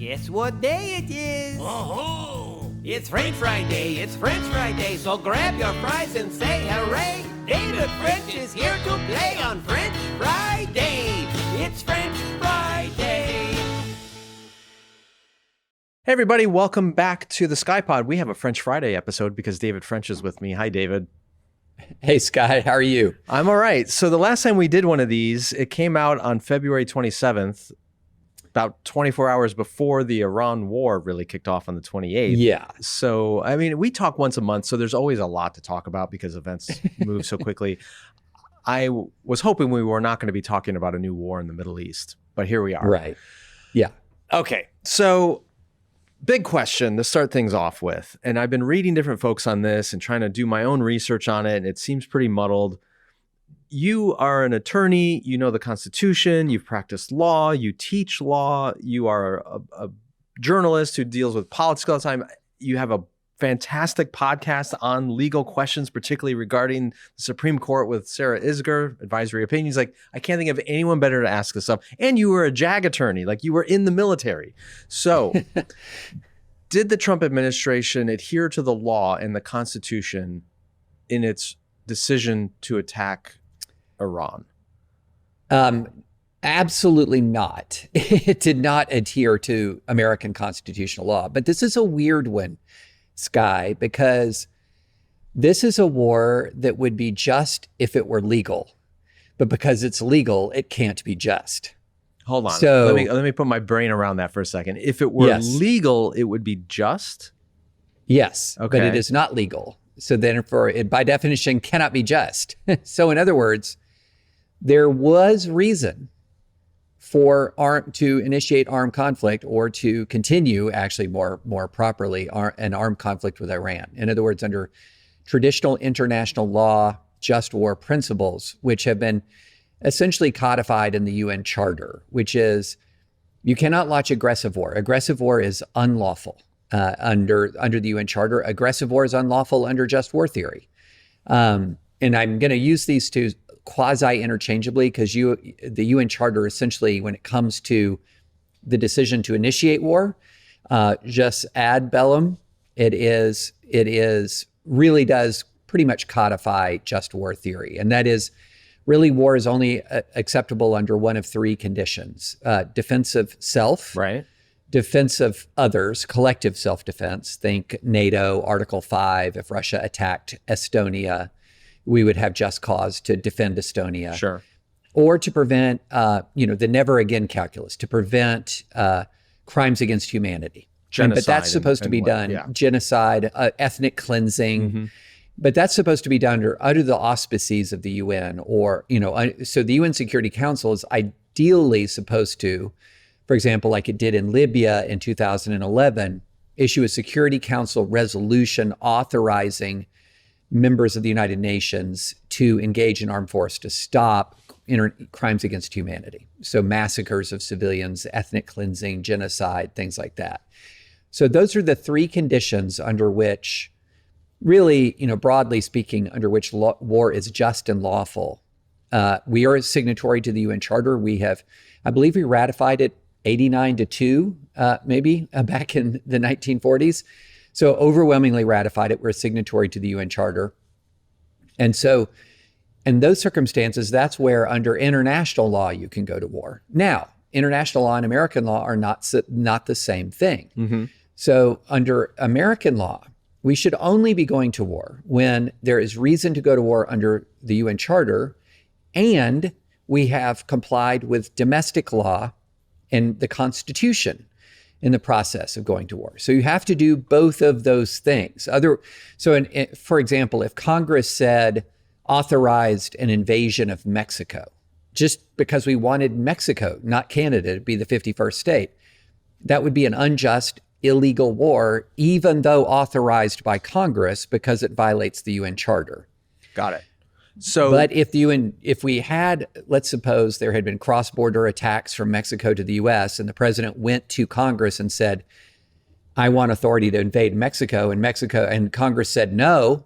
Guess what day it is? Oh, It's French Fry Day, it's French Fry Day, so grab your fries and say hooray! David French is here to play on French Fry Day. It's French Fry Day. Hey everybody, welcome back to the SkyPod. We have a French Friday episode because David French is with me. Hi, David. Hey, Sky, how are you? I'm all right. So the last time we did one of these, it came out on February 27th, about 24 hours before the Iran war really kicked off on the 28th. Yeah. So, I mean, we talk once a month, so there's always a lot to talk about because events move so quickly. I was hoping we were not going to be talking about a new war in the Middle East, but here we are. Right. Yeah. Okay. So big question to start things off with. And I've been reading different folks on this and trying to do my own research on it. And it seems pretty muddled. You are an attorney, you know the Constitution, you've practiced law, you teach law, you are a journalist who deals with politics all the time. You have a fantastic podcast on legal questions, particularly regarding the Supreme Court with Sarah Isgur, Advisory Opinions. Like, I can't think of anyone better to ask this stuff. And you were a JAG attorney, like you were in the military. So did the Trump administration adhere to the law and the Constitution in its decision to attack Iran? Absolutely not. It did not adhere to American constitutional law. But this is a weird one, Sky, because this is a war that would be just if it were legal. But because it's legal, it can't be just. Hold on. So, let me put my brain around that for a second. If it were legal, it would be just? Yes, Okay. but it is not legal. So therefore, it by definition cannot be just. So in other words, there was reason for to initiate armed conflict or to continue, actually more properly, an armed conflict with Iran. In other words, under traditional international law, just war principles, which have been essentially codified in the UN Charter, which is you cannot launch aggressive war. Aggressive war is unlawful under the UN Charter. Aggressive war is unlawful under just war theory. And I'm going to use these two quasi-interchangeably because the UN Charter essentially, when it comes to the decision to initiate war, just ad bellum, it really does pretty much codify just war theory. And that is really war is only acceptable under one of three conditions: defense of self, Right. defense of others, collective self-defense. Think NATO, Article 5. If Russia attacked Estonia, we would have just cause to defend Estonia. Sure. Or to prevent, the never again calculus, to prevent crimes against humanity. Genocide. But that's supposed to be done, genocide, ethnic cleansing. Mm-hmm. But that's supposed to be done under the auspices of the UN so the UN Security Council is ideally supposed to, for example, like it did in Libya in 2011, issue a Security Council resolution authorizing members of the United Nations to engage in armed force to stop crimes against humanity. So massacres of civilians, ethnic cleansing, genocide, things like that. So those are the three conditions under which, really, broadly speaking, under which war is just and lawful. We are a signatory to the UN Charter. I believe we ratified it 89-2, back in the 1940s. So overwhelmingly ratified it. We're a signatory to the UN Charter. And so in those circumstances, that's where under international law, you can go to war. Now, international law and American law are not the same thing. Mm-hmm. So under American law, we should only be going to war when there is reason to go to war under the UN Charter and we have complied with domestic law and the Constitution in the process of going to war. So you have to do both of those things. For example, if Congress said authorized an invasion of Mexico, just because we wanted Mexico, not Canada, to be the 51st state, that would be an unjust, illegal war, even though authorized by Congress because it violates the UN Charter. Got it. So, but if we had, let's suppose there had been cross-border attacks from Mexico to the US and the president went to Congress and said, I want authority to invade Mexico, and Congress said no,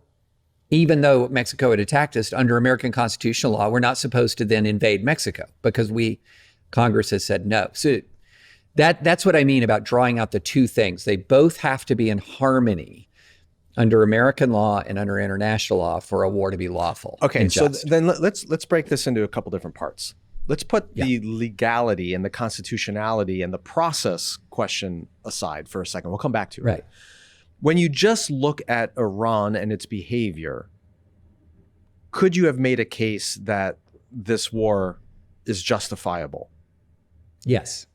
even though Mexico had attacked us under American constitutional law, we're not supposed to then invade Mexico because Congress has said no. So That's what I mean about drawing out the two things. They both have to be in harmony under American law and under international law for a war to be lawful. Okay, so then let's break this into a couple different parts. Let's put the legality and the constitutionality and the process question aside for a second. We'll come back to it. Right. When you just look at Iran and its behavior, could you have made a case that this war is justifiable? Yes.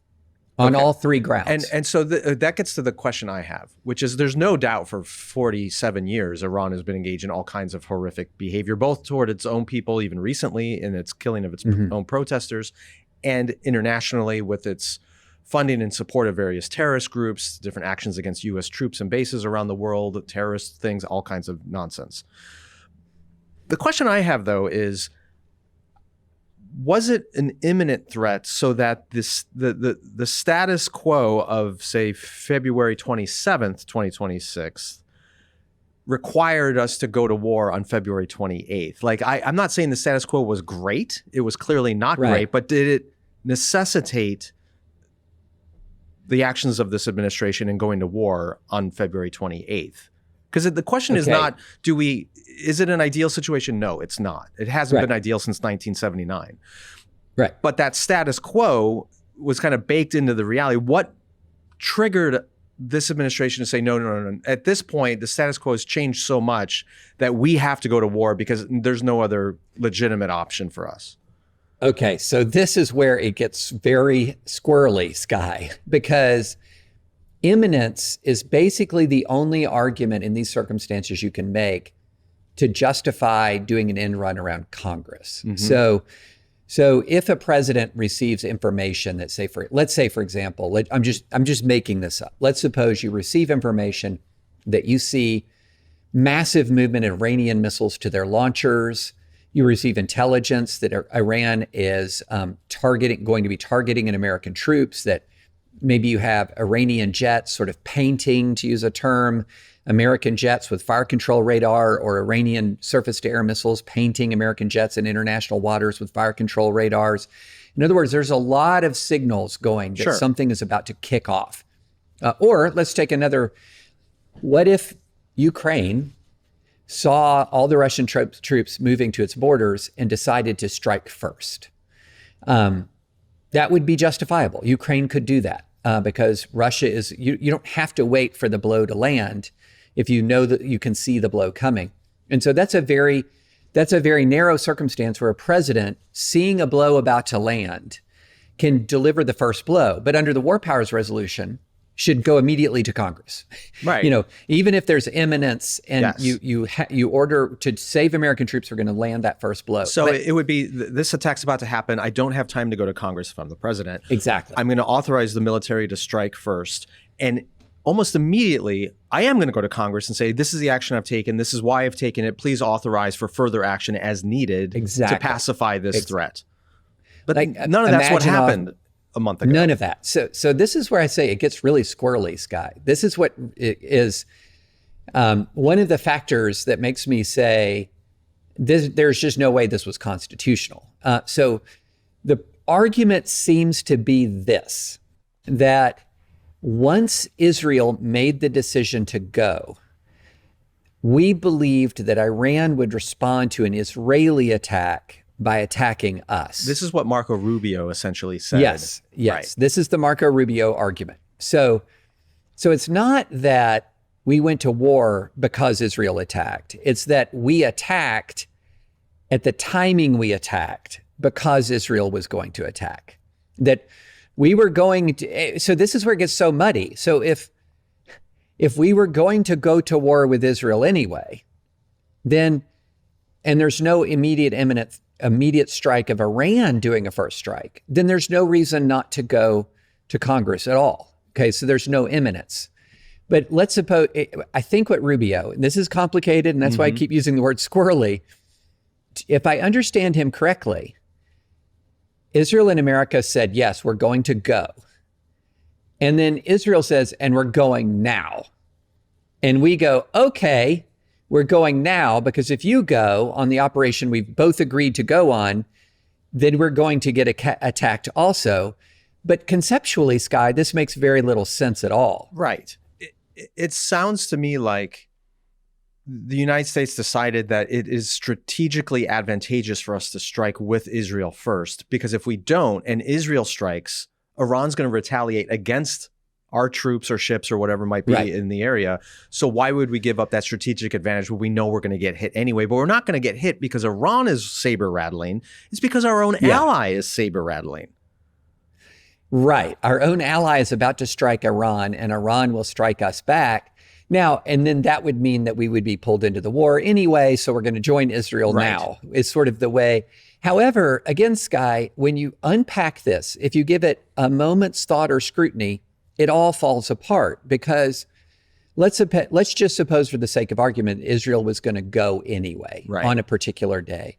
On all three grounds. And so that gets to the question I have, which is there's no doubt for 47 years, Iran has been engaged in all kinds of horrific behavior, both toward its own people, even recently in its killing of its own protesters, and internationally with its funding and support of various terrorist groups, different actions against U.S. troops and bases around the world, terrorist things, all kinds of nonsense. The question I have, though, is, was it an imminent threat so that the status quo of, say, February 27th, 2026 required us to go to war on February 28th? Like, I'm not saying the status quo was great. It was clearly not great, but did it necessitate the actions of this administration in going to war on February 28th? Because the question is not, is it an ideal situation? No, it's not. It hasn't been ideal since 1979. Right. But that status quo was kind of baked into the reality. What triggered this administration to say, no. At this point, the status quo has changed so much that we have to go to war because there's no other legitimate option for us. Okay, so this is where it gets very squirrely, Sky, because imminence is basically the only argument in these circumstances you can make to justify doing an end run around Congress. So if a president receives information that let's say, for example, I'm just making this up. Let's suppose you receive information that you see massive movement of Iranian missiles to their launchers. You receive intelligence that Iran is going to be targeting American troops, that maybe you have Iranian jets sort of painting, to use a term, American jets with fire control radar, or Iranian surface-to-air missiles painting American jets in international waters with fire control radars. In other words, there's a lot of signals going that something is about to kick off. Or let's take what if Ukraine saw all the Russian troops moving to its borders and decided to strike first? That would be justifiable. Ukraine could do that because Russia is, you don't have to wait for the blow to land if you know that you can see the blow coming. And so that's a very narrow circumstance where a president seeing a blow about to land can deliver the first blow, but under the War Powers Resolution should go immediately to Congress. Right. Even if there's imminence and you order to save American troops who are going to land that first blow. So it would be, this attack's about to happen. I don't have time to go to Congress if I'm the president. Exactly. I'm going to authorize the military to strike first. And almost immediately, I am going to go to Congress and say, this is the action I've taken. This is why I've taken it. Please authorize for further action as needed to pacify this threat. But none of that's what happened a month ago. None of that. So this is where I say it gets really squirrely, Sky. This is what it is. One of the factors that makes me say there's just no way this was constitutional. So the argument seems to be this, that once Israel made the decision to go, we believed that Iran would respond to an Israeli attack by attacking us. This is what Marco Rubio essentially said. Yes. Right. This is the Marco Rubio argument. So it's not that we went to war because Israel attacked. It's that we attacked at the timing we attacked because Israel was going to attack. That we were going to, so this is where it gets so muddy. So if we were going to go to war with Israel anyway, then, and there's no immediate strike of Iran doing a first strike, then there's no reason not to go to Congress at all. Okay, so there's no imminence. But let's suppose, I think what Rubio, and this is complicated, and that's why I keep using the word squirrely. If I understand him correctly, Israel and America said, yes, we're going to go. And then Israel says, and we're going now. And we go, okay, we're going now, because if you go on the operation we've both agreed to go on, then we're going to get attacked also. But conceptually, Sky, this makes very little sense at all. Right. It sounds to me like the United States decided that it is strategically advantageous for us to strike with Israel first, because if we don't and Israel strikes, Iran's going to retaliate against our troops or ships or whatever might be in the area. So why would we give up that strategic advantage when we know we're going to get hit anyway? But we're not going to get hit because Iran is saber rattling. It's because our own ally is saber rattling. Right. Our own ally is about to strike Iran, and Iran will strike us back. Now, and then that would mean that we would be pulled into the war anyway, so we're going to join Israel now. It's sort of the way. However, again, Sky, when you unpack this, if you give it a moment's thought or scrutiny, it all falls apart, because let's just suppose, for the sake of argument, Israel was going to go anyway on a particular day.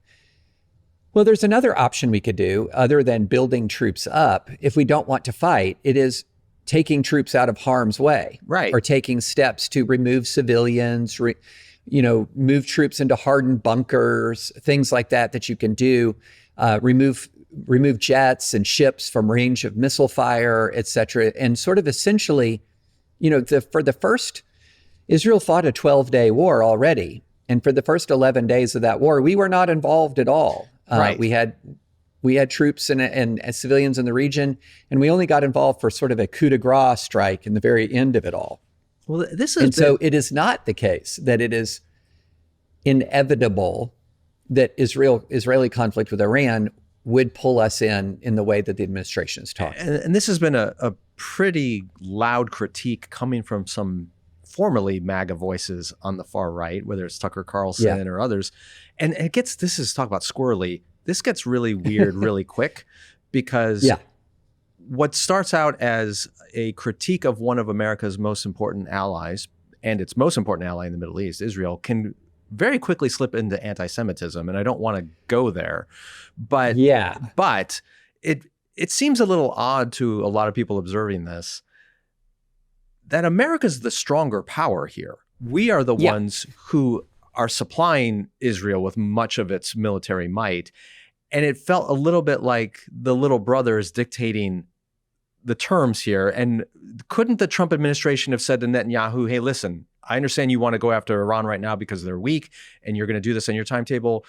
Well, there's another option we could do other than building troops up. If we don't want to fight, it is taking troops out of harm's way, or taking steps to remove civilians, move troops into hardened bunkers, things like that you can do, remove jets and ships from range of missile fire, et cetera. And sort of essentially, Israel fought a 12-day war already. And for the first 11 days of that war, we were not involved at all. We had troops and civilians in the region, and we only got involved for sort of a coup de grace strike in the very end of it all. Well, so it is not the case that it is inevitable that Israeli conflict with Iran would pull us in the way that the administration is talking. And this has been a pretty loud critique coming from some formerly MAGA voices on the far right, whether it's Tucker Carlson or others. And this is talk about squirrely. This gets really weird really quick, because what starts out as a critique of one of America's most important allies, and its most important ally in the Middle East, Israel, can very quickly slip into anti-Semitism. And I don't want to go there, but it seems a little odd to a lot of people observing this, that America's the stronger power here. We are the ones who are supplying Israel with much of its military might. And it felt a little bit like the little brother is dictating the terms here. And couldn't the Trump administration have said to Netanyahu, hey, listen, I understand you want to go after Iran right now because they're weak and you're going to do this on your timetable,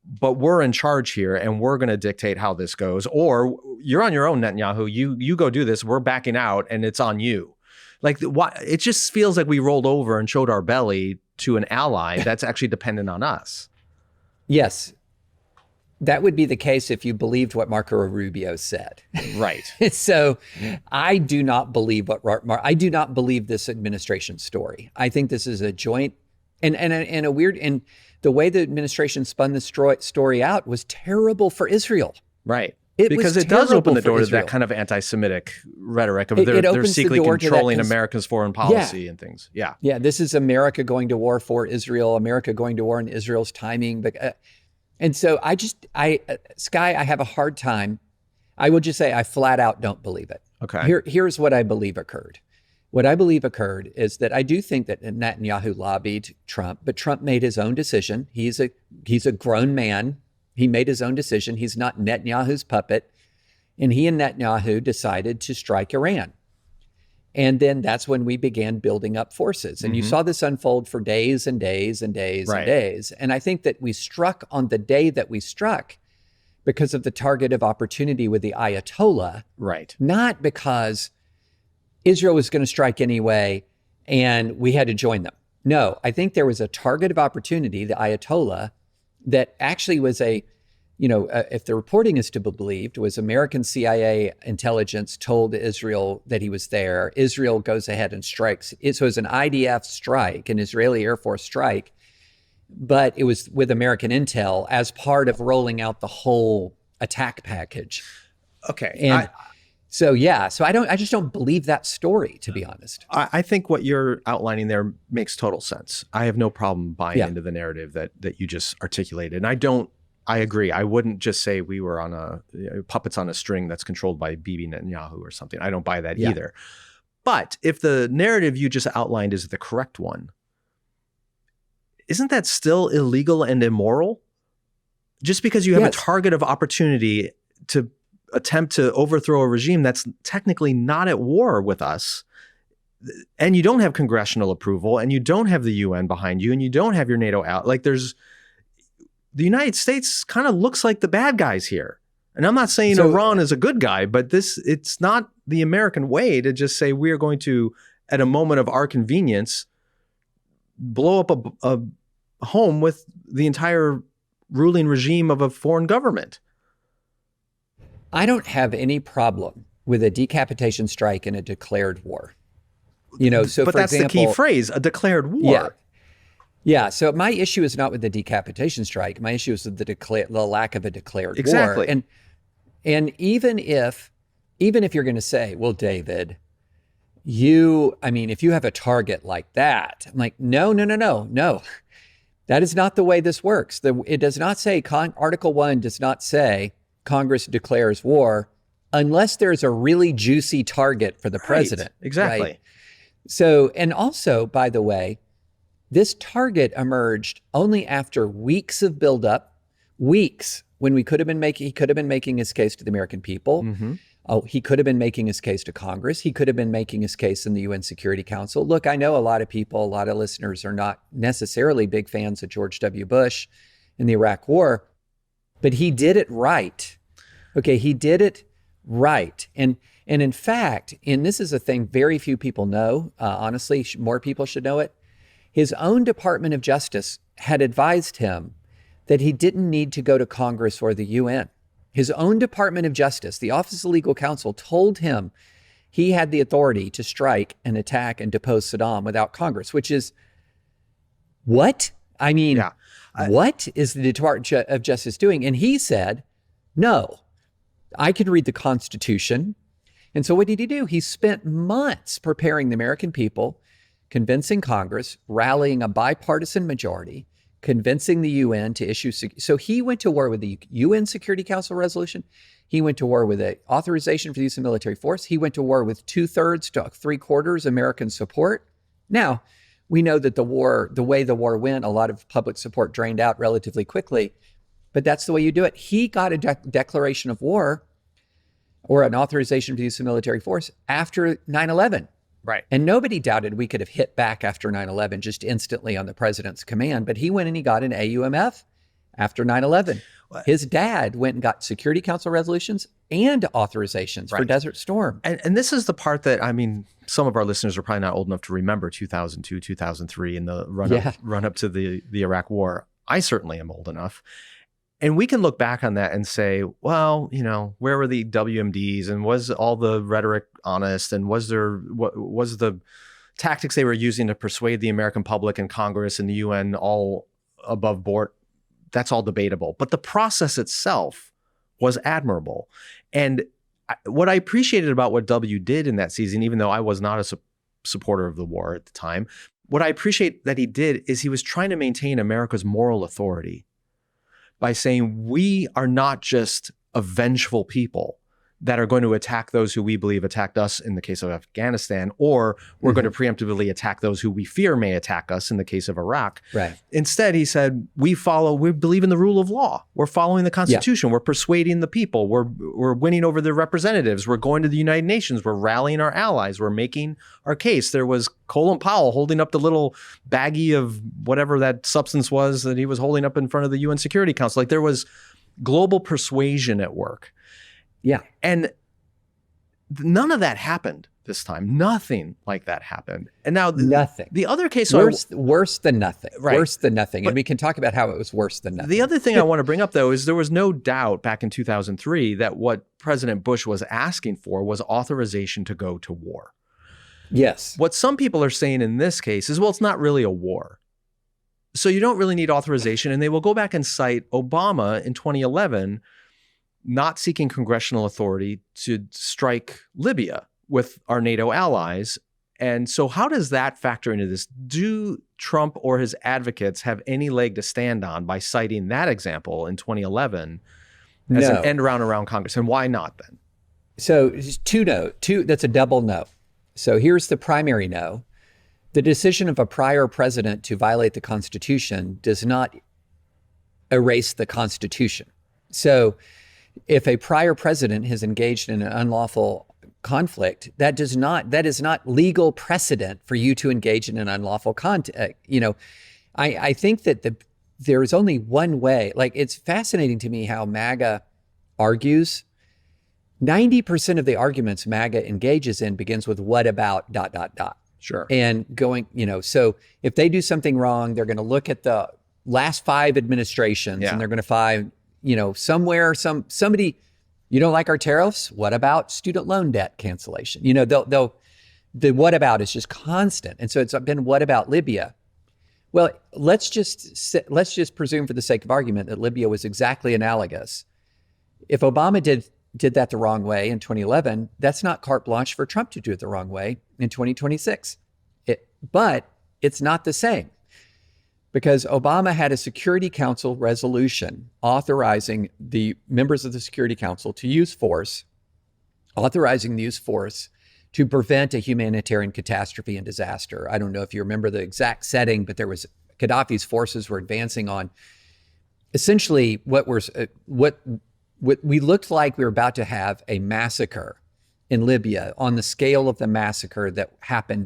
but we're in charge here and we're going to dictate how this goes. Or you're on your own, Netanyahu. You go do this. We're backing out and it's on you. Like, it just feels like we rolled over and showed our belly to an ally that's actually dependent on us. Yes. That would be the case if you believed what Marco Rubio said. Right. So I do not believe I do not believe this administration story. I think this is a joint and the way the administration spun this story out was terrible for Israel. Right. Because it does open the door to that kind of anti-Semitic rhetoric of they're secretly controlling America's foreign policy and things. Yeah. Yeah. This is America going to war for Israel, America going to war in Israel's timing. And so Sky, I have a hard time. I will just say I flat out don't believe it. Okay. Here's what I believe occurred. What I believe occurred is that I do think that Netanyahu lobbied Trump, but Trump made his own decision. He's a grown man. He made his own decision. He's not Netanyahu's puppet. And he and Netanyahu decided to strike Iran. And then that's when we began building up forces. And you saw this unfold for days and days and days and days. And I think that we struck on the day that we struck because of the target of opportunity with the Ayatollah. Right. Not because Israel was going to strike anyway and we had to join them. No, I think there was a target of opportunity, the Ayatollah, that actually was if the reporting is to be believed, was American CIA intelligence told Israel that he was there. Israel goes ahead and strikes. So it was an IDF strike, an Israeli Air Force strike, but it was with American intel as part of rolling out the whole attack package. Okay. And so I just don't believe that story, to be honest. I think what you're outlining there makes total sense. I have no problem buying into the narrative that you just articulated. And I agree. I wouldn't just say we were on puppets on a string that's controlled by Bibi Netanyahu or something. I don't buy that either. But if the narrative you just outlined is the correct one, isn't that still illegal and immoral? Just because you have a target of opportunity to attempt to overthrow a regime that's technically not at war with us, and you don't have congressional approval, and you don't have the UN behind you, and you don't have your NATO out. Like the United States kind of looks like the bad guys here. And I'm not saying Iran is a good guy, but it's not the American way to just say we are going to, at a moment of our convenience, blow up a home with the entire ruling regime of a foreign government. I don't have any problem with a decapitation strike in a declared war. So but for that's example, the key phrase, a declared war. Yeah. So my issue is not with the decapitation strike. My issue is with the lack of a declared Exactly. war. And even if you're going to say, well, David, if you have a target like that, I'm like, no. That is not the way this works. It does not say, Article 1 does not say Congress declares war unless there's a really juicy target for the president. Exactly. Right? So, and also, by the way, this target emerged only after weeks of buildup, when he could have been making his case to the American people. Mm-hmm. He could have been making his case to Congress. He could have been making his case in the UN Security Council. Look, I know a lot of listeners are not necessarily big fans of George W. Bush in the Iraq War, but he did it right. Okay, he did it right. And in fact, and this is a thing very few people know, honestly, more people should know it, his own Department of Justice had advised him that he didn't need to go to Congress or the UN. His own Department of Justice, the Office of Legal Counsel, told him he had the authority to strike and attack and depose Saddam without Congress, which is what? What is the Department of Justice doing? And he said, no, I can read the Constitution. And so what did he do? He spent months preparing the American people, convincing Congress, rallying a bipartisan majority, convincing the UN to issue. So he went to war with the UN Security Council resolution. He went to war with an authorization for the use of military force. He went to war with 2/3 to 3/4 American support. Now, we know that the way the war went, a lot of public support drained out relatively quickly, but that's the way you do it. He got a declaration of war or an authorization for the use of military force after 9/11. Right. And nobody doubted we could have hit back after 9/11 just instantly on the president's command. But he went and he got an AUMF after 9/11. What? His dad went and got Security Council resolutions and authorizations for Desert Storm. And this is the part that, some of our listeners are probably not old enough to remember 2002, 2003 and the run up to the Iraq War. I certainly am old enough. And we can look back on that and say, well, where were the WMDs, and was all the rhetoric honest, and was the tactics they were using to persuade the American public and Congress and the UN all above board? That's all debatable. But the process itself was admirable. And what I appreciated about what W did in that season, even though I was not a supporter of the war at the time, what I appreciate that he did is he was trying to maintain America's moral authority by saying we are not just a vengeful people that are going to attack those who we believe attacked us in the case of Afghanistan, or we're going to preemptively attack those who we fear may attack us in the case of Iraq. Right. Instead, he said, we believe in the rule of law. We're following the Constitution. Yeah. We're persuading the people. We're winning over their representatives. We're going to the United Nations. We're rallying our allies. We're making our case. There was Colin Powell holding up the little baggie of whatever that substance was that he was holding up in front of the UN Security Council. Like, there was global persuasion at work. Yeah. And none of that happened this time. Nothing like that happened. And now nothing. The other case worse than nothing. Right. Worse than nothing. But and we can talk about how it was worse than nothing. The other thing I want to bring up, though, is there was no doubt back in 2003 that what President Bush was asking for was authorization to go to war. Yes. What some people are saying in this case is, well, it's not really a war, so you don't really need authorization. And they will go back and cite Obama in 2011 not seeking congressional authority to strike Libya with our NATO allies. And so how does that factor into this? Do Trump or his advocates have any leg to stand on by citing that example in 2011 as an end around Congress? And why not then? So that's a double no. So here's the primary no. The decision of a prior president to violate the Constitution does not erase the Constitution. So if a prior president has engaged in an unlawful conflict, that is not legal precedent for you to engage in an unlawful contact. I think that there is only one way. Like, it's fascinating to me how MAGA argues. 90% of the arguments MAGA engages in begins with "what about ... Sure. And going, so if they do something wrong, they're going to look at the last 5 administrations and they're going to find, somewhere, somebody, you don't like our tariffs? What about student loan debt cancellation? The what about is just constant. And so it's been, what about Libya? Well, let's just presume for the sake of argument that Libya was exactly analogous. If Obama did that the wrong way in 2011, that's not carte blanche for Trump to do it the wrong way in 2026. But it's not the same, because Obama had a Security Council resolution authorizing the members of the Security Council to use force, authorizing the use of force to prevent a humanitarian catastrophe and disaster. I don't know if you remember the exact setting, but Gaddafi's forces were advancing on essentially what we looked like we were about to have a massacre in Libya on the scale of the massacre that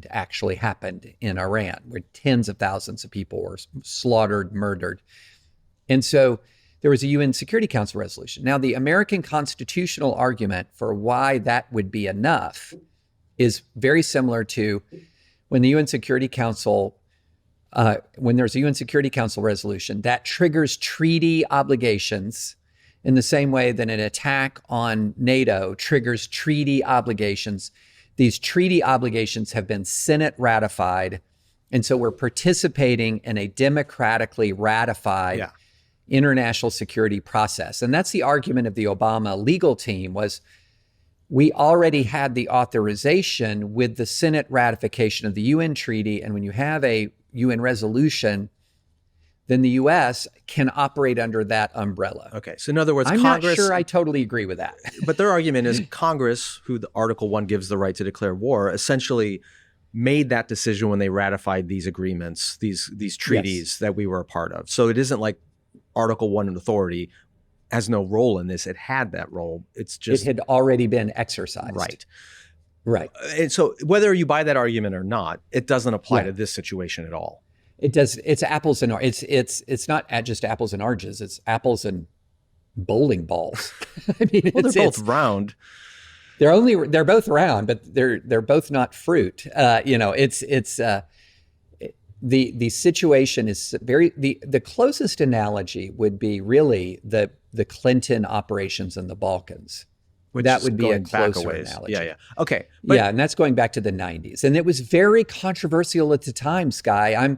actually happened in Iran, where tens of thousands of people were slaughtered, murdered. And so there was a UN Security Council resolution. Now, the American constitutional argument for why that would be enough is very similar to when the UN Security Council, when there's a UN Security Council resolution that triggers treaty obligations in the same way that an attack on NATO triggers treaty obligations. These treaty obligations have been Senate ratified. And so we're participating in a democratically ratified international security process. And that's the argument of the Obama legal team, was we already had the authorization with the Senate ratification of the UN treaty. And when you have a UN resolution, then the U.S. can operate under that umbrella. Okay. So in other words, I'm Congress... not sure I totally agree with that. But their argument is Congress, who the Article 1 gives the right to declare war, essentially made that decision when they ratified these agreements, these treaties that we were a part of. So it isn't like Article 1 authority has no role in this. It had that role. It's just... It had already been exercised. Right. And so whether you buy that argument or not, it doesn't apply to this situation at all. It does. It's apples and oranges. It's not just apples and oranges. It's apples and bowling balls. I mean, they're both round. They're both round, but they're both not fruit. The situation is the closest analogy would be really the Clinton operations in the Balkans. That would be a closer analogy. Yeah. Okay. And that's going back to the 90s. And it was very controversial at the time, Skye.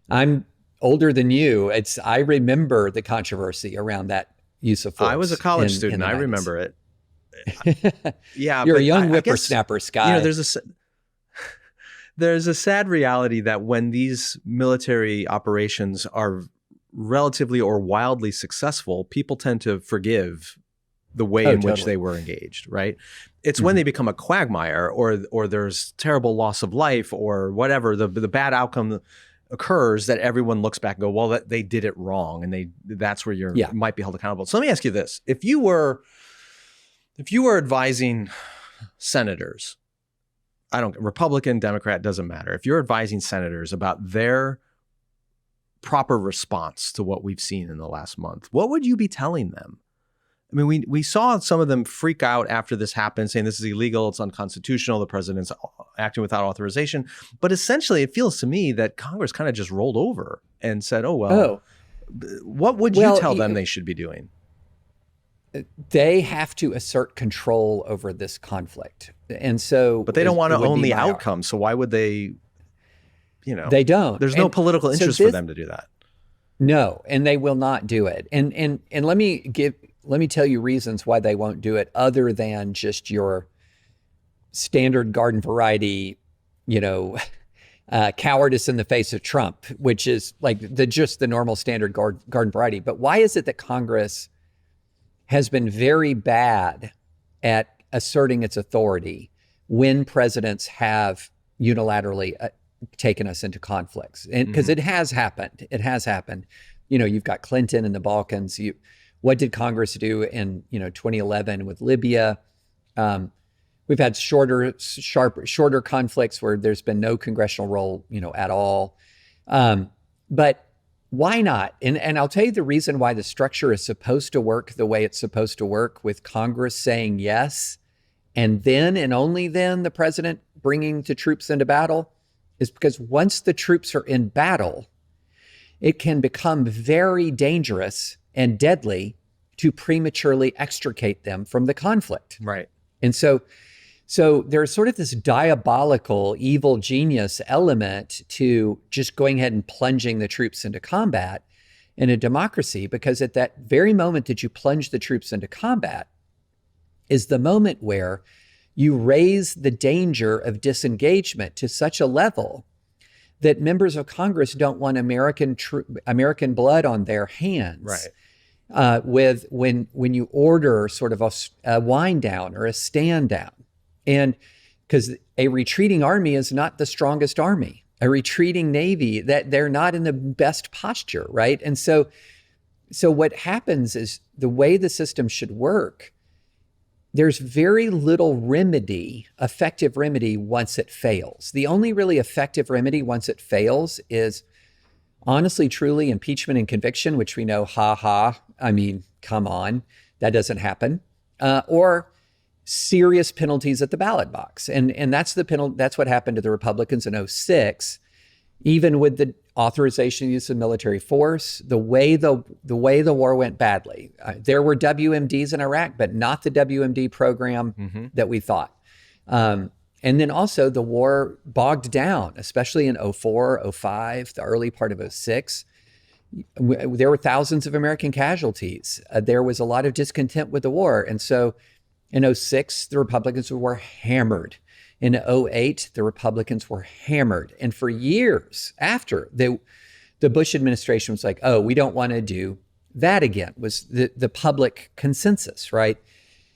I'm older than you. I remember the controversy around that use of force. I was a college student. I remember it. You're a young whippersnapper, Skye. There's a sad reality that when these military operations are relatively or wildly successful, people tend to forgive the way in which they were engaged, right? It's when they become a quagmire or there's terrible loss of life or whatever, the bad outcome occurs, that everyone looks back and go, well, they did it wrong. And that's where you might be held accountable. So let me ask you this. If you were advising senators, Republican, Democrat, doesn't matter. If you're advising senators about their proper response to what we've seen in the last month, what would you be telling them? I mean, we saw some of them freak out after this happened, saying this is illegal, it's unconstitutional, the president's acting without authorization. But essentially, it feels to me that Congress kind of just rolled over and said, what would you tell them they should be doing? They have to assert control over this conflict. And so, but they don't want to own the outcome. So why would they, they don't. There's no political interest for them to do that. No, and they will not do it. And let me tell you reasons why they won't do it, other than just your standard garden variety, cowardice in the face of Trump, which is like the normal standard garden variety. But why is it that Congress has been very bad at asserting its authority when presidents have unilaterally taken us into conflicts? And because it has happened. You've got Clinton in the Balkans. What did Congress do in 2011 with Libya? We've had shorter conflicts where there's been no congressional role, at all. But why not? And I'll tell you the reason why the structure is supposed to work the way it's supposed to work, with Congress saying yes, and then and only then the president bringing the troops into battle, is because once the troops are in battle, it can become very dangerous and deadly to prematurely extricate them from the conflict. Right. And so there's sort of this diabolical, evil genius element to just going ahead and plunging the troops into combat in a democracy, because at that very moment that you plunge the troops into combat is the moment where you raise the danger of disengagement to such a level that members of Congress don't want American blood on their hands. Right. When you order sort of a wind down or a stand down. And because a retreating army is not the strongest army, a retreating Navy, that they're not in the best posture, right? And so what happens is, the way the system should work, there's very little effective remedy once it fails. The only really effective remedy once it fails is, honestly, truly, impeachment and conviction, which we know, I mean, come on, that doesn't happen. Or serious penalties at the ballot box. And that's that's what happened to the Republicans in 2006, even with the authorization of use of military force, the way the war went badly. There were WMDs in Iraq, but not the WMD program that we thought. And then also the war bogged down, especially in 2004, 2005, the early part of 2006. There were thousands of American casualties. There was a lot of discontent with the war. And so in 2006, the Republicans were hammered. In 2008, the Republicans were hammered. And for years after, the Bush administration was like, oh, we don't want to do that again, was the public consensus, right?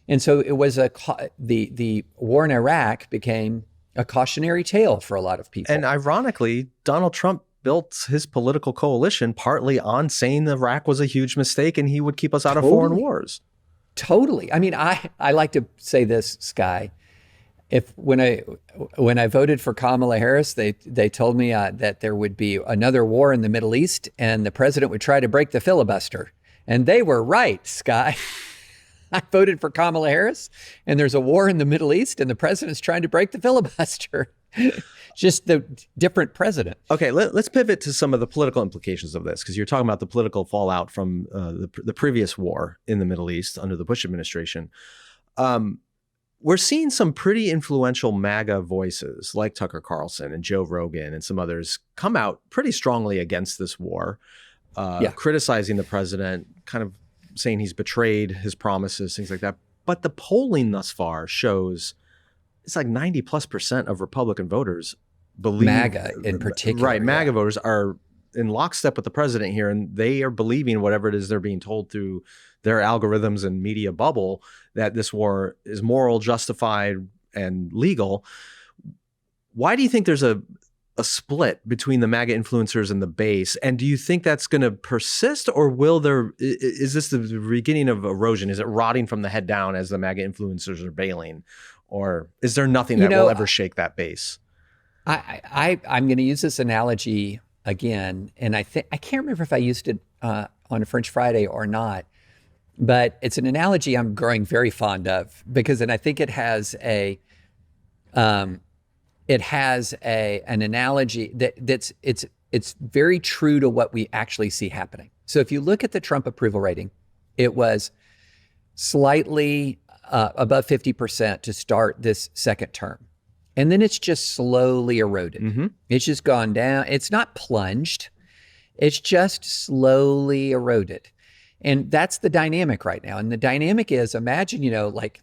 And so it was the war in Iraq became a cautionary tale for a lot of people. And ironically, Donald Trump built his political coalition partly on saying Iraq was a huge mistake and he would keep us out of foreign wars. Totally. I mean, I like to say this, Sky. When I voted for Kamala Harris, they told me that there would be another war in the Middle East and the president would try to break the filibuster. And they were right, Sky. I voted for Kamala Harris and there's a war in the Middle East and the president's trying to break the filibuster. Just the different president. Okay, let's pivot to some of the political implications of this, because you're talking about the political fallout from the previous war in the Middle East under the Bush administration. We're seeing some pretty influential MAGA voices like Tucker Carlson and Joe Rogan and some others come out pretty strongly against this war, criticizing the president, kind of saying he's betrayed his promises, things like that. But the polling thus far shows it's like 90+% of Republican voters believe MAGA in particular. Right. MAGA voters are in lockstep with the president here, and they are believing whatever it is they're being told through their algorithms and media bubble, that this war is moral, justified, and legal. Why do you think there's a split between the MAGA influencers and the base? And do you think that's going to persist, or is this the beginning of erosion? Is it rotting from the head down as the MAGA influencers are bailing? Or is there nothing that will ever shake that base? I'm going to use this analogy again, and I can't remember if I used it on a French Friday or not, but it's an analogy I'm growing very fond of, and I think it has an analogy it's very true to what we actually see happening. So if you look at the Trump approval rating, it was slightly above 50% to start this second term. And then it's just slowly eroded. Mm-hmm. It's just gone down. It's not plunged. It's just slowly eroded. And that's the dynamic right now. And the dynamic is, imagine, like,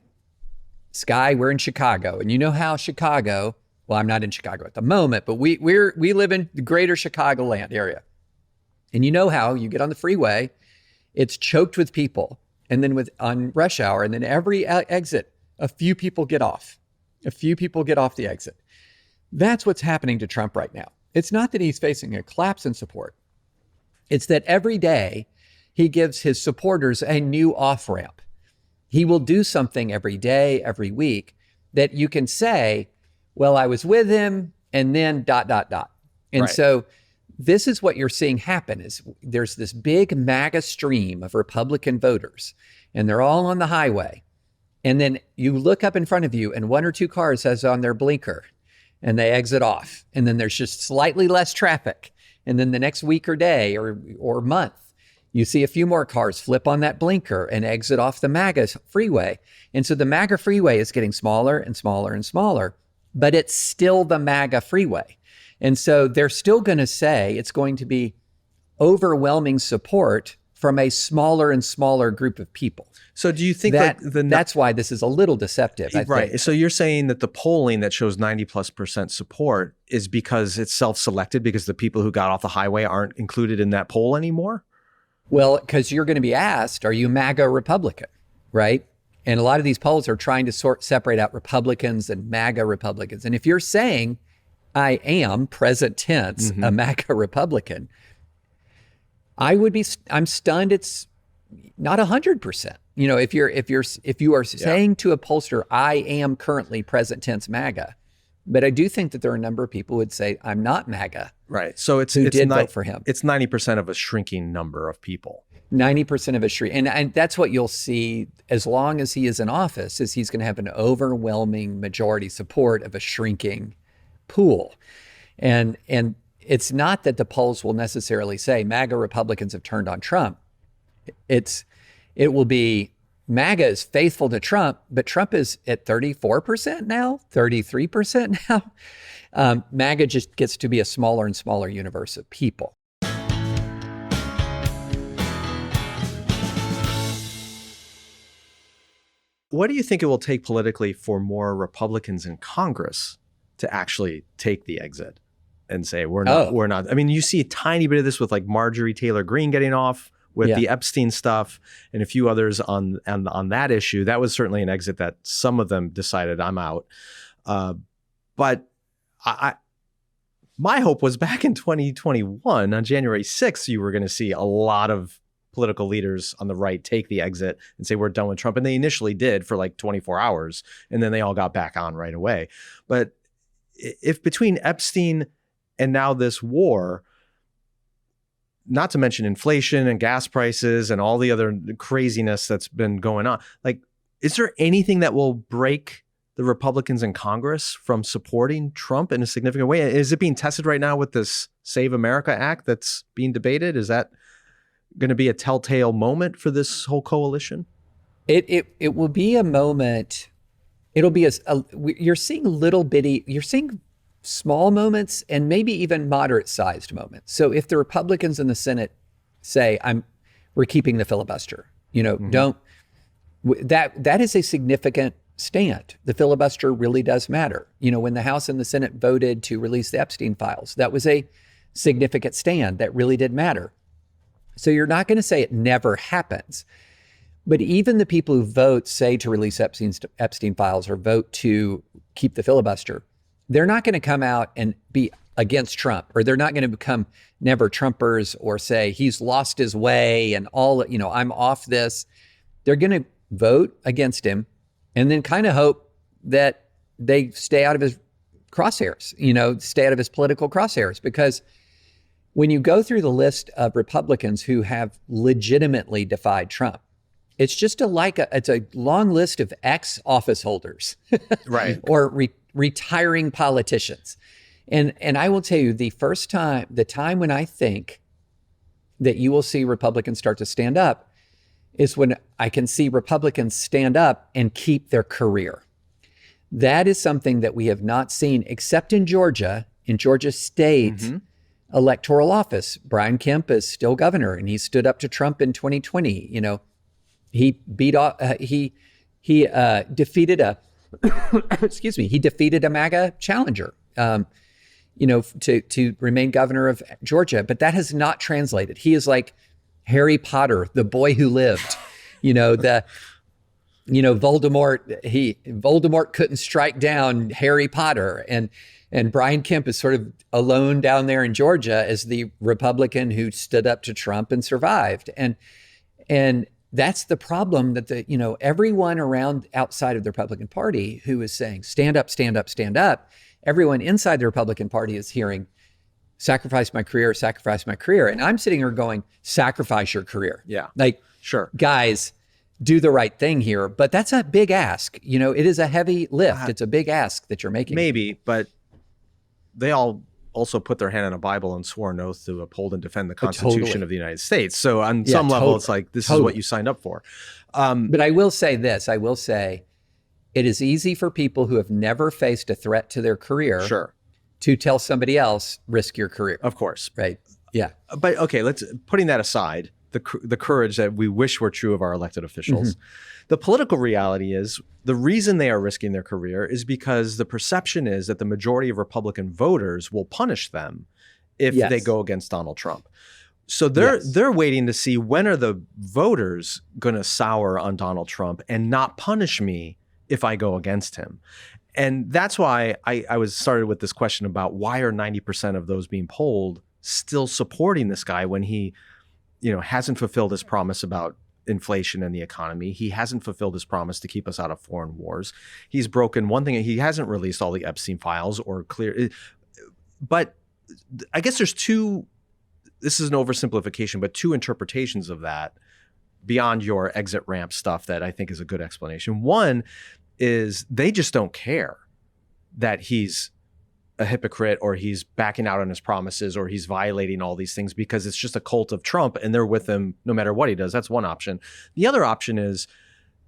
Sky, we're in Chicago. And you know how Chicago, well, I'm not in Chicago at the moment, but we live in the greater Chicagoland area. And you know how you get on the freeway, it's choked with people. And then on rush hour, and then every exit, a few people get off. A few people get off the exit. That's what's happening to Trump right now. It's not that he's facing a collapse in support. It's that every day he gives his supporters a new off-ramp. He will do something every day, every week that you can say, well, I was with him and then ... And Right. so this is what you're seeing happen is there's this big MAGA stream of Republican voters and they're all on the highway. And then you look up in front of you and one or two cars has on their blinker and they exit off. And then there's just slightly less traffic. And then the next week or day or month, you see a few more cars flip on that blinker and exit off the MAGA freeway. And so the MAGA freeway is getting smaller and smaller and smaller, but it's still the MAGA freeway. And so they're still going to say it's going to be overwhelming support from a smaller and smaller group of people. So do you think that's why this is a little deceptive? I right. think. So you're saying that the polling that shows 90+% support is because it's self-selected because the people who got off the highway aren't included in that poll anymore? Well, because you're going to be asked, are you MAGA Republican, right? And a lot of these polls are trying to separate out Republicans and MAGA Republicans. And if you're saying, I am, present tense, a MAGA Republican, I'm stunned it's not 100%. You know, if you are saying to a pollster, I am currently present tense MAGA, but I do think that there are a number of people who would say I'm not MAGA. Right. So it's vote for him. It's 90% of a shrinking number of people. 90% of a shrink. And that's what you'll see as long as he is in office, is he's going to have an overwhelming majority support of a shrinking pool. And it's not that the polls will necessarily say MAGA Republicans have turned on Trump. It will be MAGA is faithful to Trump, but Trump is at 34% now, 33% now. MAGA just gets to be a smaller and smaller universe of people. What do you think it will take politically for more Republicans in Congress to actually take the exit and say, we're not. I mean, you see a tiny bit of this with like Marjorie Taylor Greene getting off with the Epstein stuff and a few others on that issue. That was certainly an exit that some of them decided I'm out. But my hope was back in 2021 on January 6th, you were going to see a lot of political leaders on the right take the exit and say, we're done with Trump. And they initially did for like 24 hours. And then they all got back on right away. But if between Epstein and now this war, not to mention inflation and gas prices and all the other craziness that's been going on, like, is there anything that will break the Republicans in Congress from supporting Trump in a significant way? Is it being tested right now with this Save America Act that's being debated? Is that going to be a telltale moment for this whole coalition? It will be a moment. It'll be you're seeing small moments and maybe even moderate sized moments. So if the Republicans in the Senate say, we're keeping the filibuster, that is a significant stand. The filibuster really does matter. When the House and the Senate voted to release the Epstein files, that was a significant stand that really did matter. So you're not going to say it never happens. But even the people who vote, say, to release Epstein files or vote to keep the filibuster, they're not going to come out and be against Trump, or they're not going to become never Trumpers or say he's lost his way and I'm off this. They're going to vote against him and then kind of hope that they stay out of his crosshairs, stay out of his political crosshairs. Because when you go through the list of Republicans who have legitimately defied Trump, it's just it's a long list of ex-office holders, right? Or retiring politicians. And I will tell you, the time when I think that you will see Republicans start to stand up is when I can see Republicans stand up and keep their career. That is something that we have not seen except in Georgia State electoral office. Brian Kemp is still governor and he stood up to Trump in 2020. He defeated a he defeated a MAGA challenger, to remain governor of Georgia. But that has not translated. He is like Harry Potter, the boy who lived. Voldemort couldn't strike down Harry Potter, and Brian Kemp is sort of alone down there in Georgia as the Republican who stood up to Trump and survived. And And that's the problem that everyone around outside of the Republican Party who is saying, stand up, stand up, stand up. Everyone inside the Republican Party is hearing, sacrifice my career, sacrifice my career. And I'm sitting here going, sacrifice your career. Yeah. Like, sure. Guys, do the right thing here. But that's a big ask. It is a heavy lift. It's a big ask that you're making. Maybe, but they all also put their hand on a Bible and swore an oath to uphold and defend the Constitution of the United States. So on some level, it's like, this is what you signed up for. But I will say this. I will say it is easy for people who have never faced a threat to their career to tell somebody else, risk your career. Of course. Right. Yeah. But okay, putting that aside, the courage that we wish were true of our elected officials. The political reality is the reason they are risking their career is because the perception is that the majority of Republican voters will punish them if they go against Donald Trump. So they're waiting to see, when are the voters going to sour on Donald Trump and not punish me if I go against him? And that's why I was started with this question about, why are 90% of those being polled still supporting this guy when he hasn't fulfilled his promise about inflation and the economy. He hasn't fulfilled his promise to keep us out of foreign wars. He's broken one thing. He hasn't released all the Epstein files or clear. But I guess there's two, this is an oversimplification, but two interpretations of that beyond your exit ramp stuff that I think is a good explanation. One is they just don't care that he's a hypocrite or he's backing out on his promises or he's violating all these things, because it's just a cult of Trump and they're with him no matter what he does. That's one option. The other option is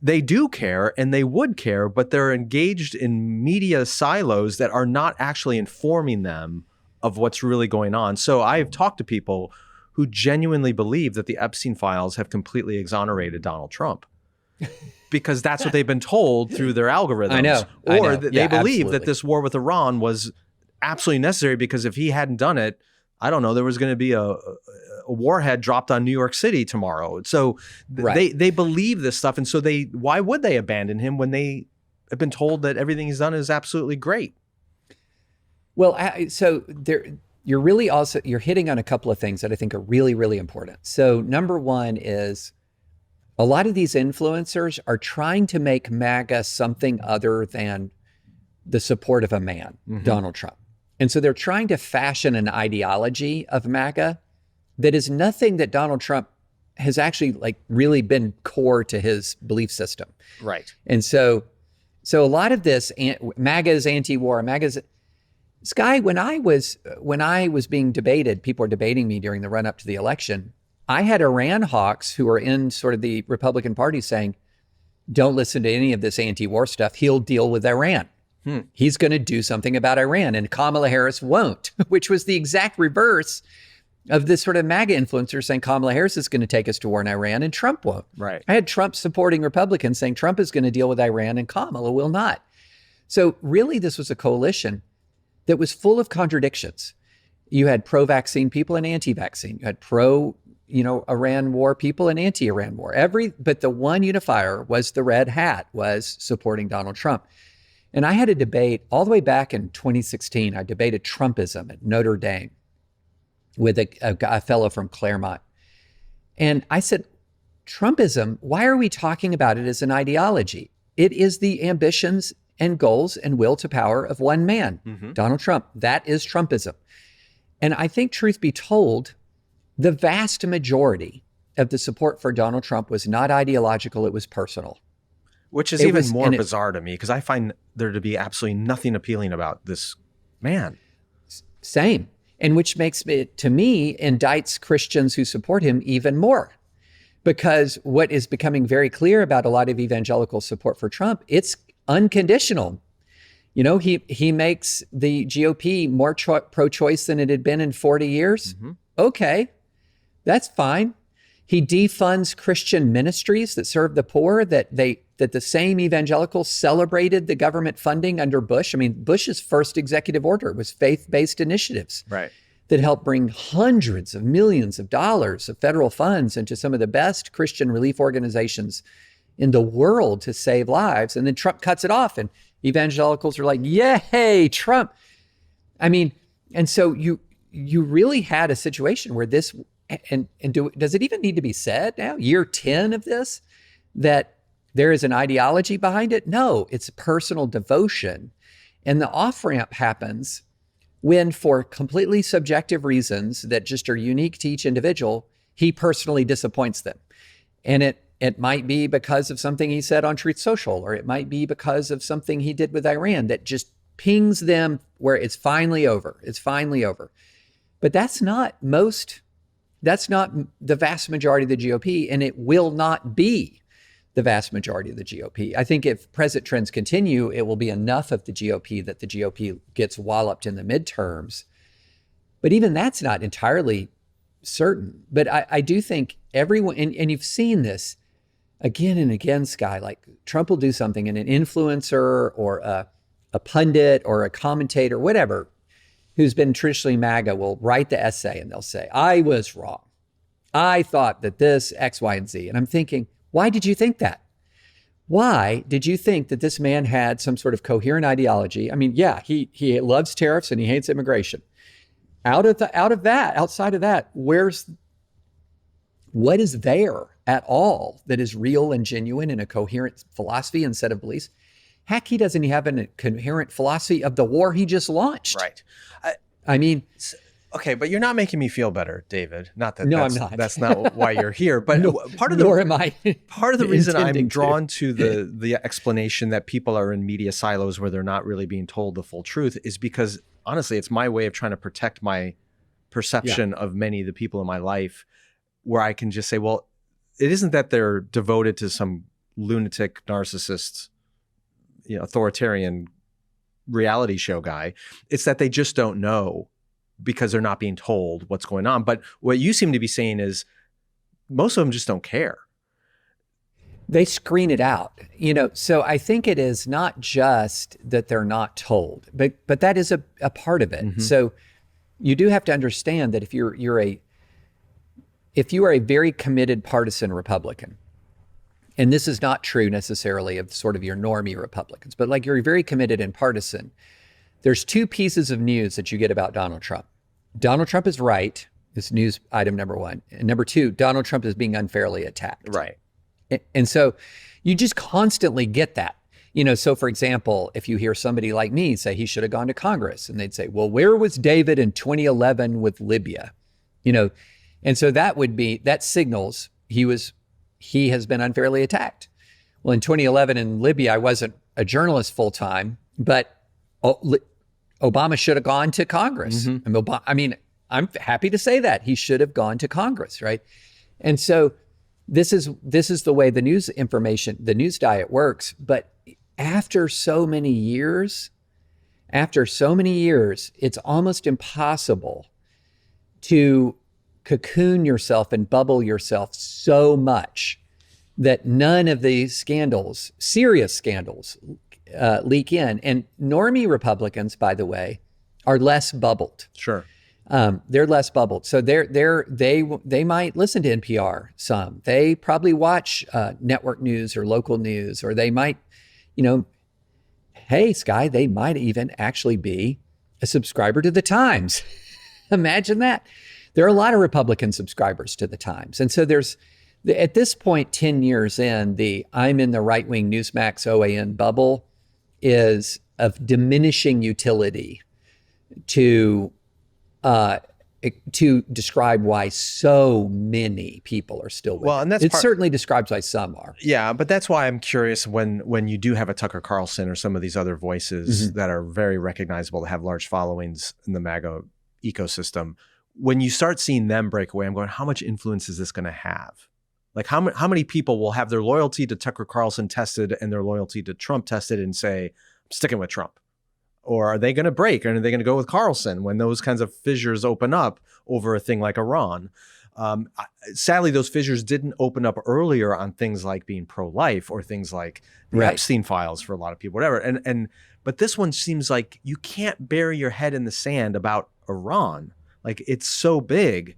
they do care and they would care, but they're engaged in media silos that are not actually informing them of what's really going on. So I've talked to people who genuinely believe that the Epstein files have completely exonerated Donald Trump. Because that's what they've been told through their algorithms. I know. Or they believe absolutely. that this war with Iran was absolutely necessary, because if he hadn't done it, I don't know, there was going to be a warhead dropped on New York City tomorrow. So they believe this stuff. And so why would they abandon him when they have been told that everything he's done is absolutely great? Well, so you're really also, you're hitting on a couple of things that I think are really, really important. So number one is, a lot of these influencers are trying to make MAGA something other than the support of a man, Donald Trump. And so they're trying to fashion an ideology of MAGA that is nothing that Donald Trump has actually really been core to his belief system. Right. And so a lot of this, MAGA is anti-war, this guy, when I was being debated, people were debating me during the run up to the election, I had Iran hawks who are in sort of the Republican Party saying, don't listen to any of this anti-war stuff. He'll deal with Iran. He's going to do something about Iran, and Kamala Harris won't, which was the exact reverse of this sort of MAGA influencer saying Kamala Harris is going to take us to war in Iran and Trump won't. Right. I had Trump supporting Republicans saying Trump is going to deal with Iran and Kamala will not. So really this was a coalition that was full of contradictions. You had pro-vaccine people and anti-vaccine. You had Iran war people and anti-Iran war. But the one unifier was the red hat, was supporting Donald Trump. And I had a debate all the way back in 2016. I debated Trumpism at Notre Dame with a fellow from Claremont. And I said, Trumpism, why are we talking about it as an ideology? It is the ambitions and goals and will to power of one man, Donald Trump. That is Trumpism. And I think, truth be told, the vast majority of the support for Donald Trump was not ideological, it was personal. Which is even more bizarre to me, because I find there to be absolutely nothing appealing about this man. Same. And which makes it, to me, indicts Christians who support him even more. Because what is becoming very clear about a lot of evangelical support for Trump, it's unconditional. He makes the GOP more pro-choice than it had been in 40 years. Okay, that's fine. He defunds Christian ministries that serve the poor, that the same evangelicals celebrated the government funding under Bush. I mean, Bush's first executive order was faith-based initiatives that helped bring hundreds of millions of dollars of federal funds into some of the best Christian relief organizations in the world to save lives. And then Trump cuts it off and evangelicals are like, yay, Trump. I mean, and so you really had a situation where this does it even need to be said now, year 10 of this, that there is an ideology behind it? No, it's personal devotion. And the off-ramp happens when, for completely subjective reasons that just are unique to each individual, he personally disappoints them. And it might be because of something he said on Truth Social, or it might be because of something he did with Iran that just pings them where it's finally over. It's finally over. But that's not the vast majority of the GOP, and it will not be the vast majority of the GOP. I think if present trends continue, it will be enough of the GOP that the GOP gets walloped in the midterms. But even that's not entirely certain. But I do think everyone, and you've seen this again and again, Sky, like Trump will do something and an influencer or a pundit or a commentator, whatever, who's been traditionally MAGA will write the essay and they'll say, I was wrong. I thought that this X, Y, and Z. And I'm thinking, why did you think that? Why did you think that this man had some sort of coherent ideology? I mean, yeah, he loves tariffs and he hates immigration. Outside of that, what is there at all that is real and genuine and a coherent philosophy and set of beliefs? Heck, he doesn't have a coherent philosophy of the war he just launched. Right. I mean, okay, but you're not making me feel better, David. Not that. No, I'm not. That's not why you're here. But part of the reason I'm drawn to the explanation that people are in media silos where they're not really being told the full truth is because honestly, it's my way of trying to protect my perception of many of the people in my life, where I can just say, well, it isn't that they're devoted to some lunatic narcissist, authoritarian reality show guy. It's that they just don't know because they're not being told what's going on. But what you seem to be saying is most of them just don't care. They screen it out, so I think it is not just that they're not told, but that is a part of it. Mm-hmm. So you do have to understand that if you are a very committed partisan Republican, and this is not true necessarily of sort of your normie Republicans, but like you're very committed and partisan, there's two pieces of news that you get about Donald Trump. Donald Trump is right. This news item number one. And number two, Donald Trump is being unfairly attacked. Right. And so you just constantly get that. So for example, if you hear somebody like me say he should have gone to Congress, and they'd say, well, where was David in 2011 with Libya? And so that signals he has been unfairly attacked. Well, in 2011 in Libya, I wasn't a journalist full time, but Obama should have gone to Congress. Mm-hmm. I'm happy to say that he should have gone to Congress, right? And so this is the way the news diet works. But after so many years, it's almost impossible to cocoon yourself and bubble yourself so much that none of these scandals, serious scandals, leak in. And normie Republicans, by the way, are less bubbled. Sure. They're less bubbled. So they might listen to NPR some. They probably watch network news or local news, or they might, hey, Sky, they might even actually be a subscriber to the Times. Imagine that. There are a lot of Republican subscribers to the Times. And so at this point, 10 years in, I'm in the right-wing Newsmax OAN bubble is of diminishing utility to describe why so many people are still with well, and it certainly describes why some are. Yeah, but that's why I'm curious when you do have a Tucker Carlson or some of these other voices mm-hmm. that are very recognizable, that have large followings in the MAGA ecosystem, when you start seeing them break away, I'm going, how much influence is this going to have? Like how many people will have their loyalty to Tucker Carlson tested and their loyalty to Trump tested and say, I'm sticking with Trump? Or are they going to break? Or are they going to go with Carlson when those kinds of fissures open up over a thing like Iran? Sadly, those fissures didn't open up earlier on things like being pro-life or things like the Epstein files for a lot of people, whatever. But this one seems like you can't bury your head in the sand about Iran. Like it's so big.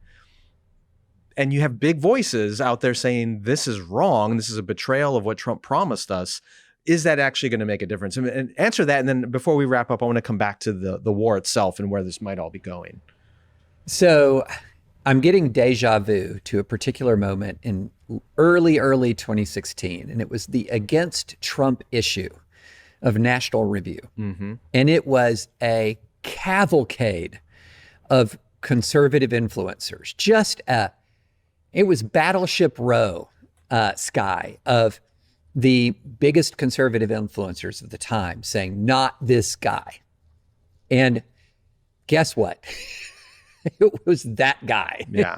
And you have big voices out there saying this is wrong. This is a betrayal of what Trump promised us. Is that actually going to make a difference? And answer that. And then before we wrap up, I want to come back to the war itself and where this might all be going. So I'm getting deja vu to a particular moment in early 2016, and it was the Against Trump issue of National Review. Mm-hmm. And it was a cavalcade of conservative influencers. It was Battleship Row, Sky, of the biggest conservative influencers of the time saying, not this guy. And guess what? It was that guy. Yeah.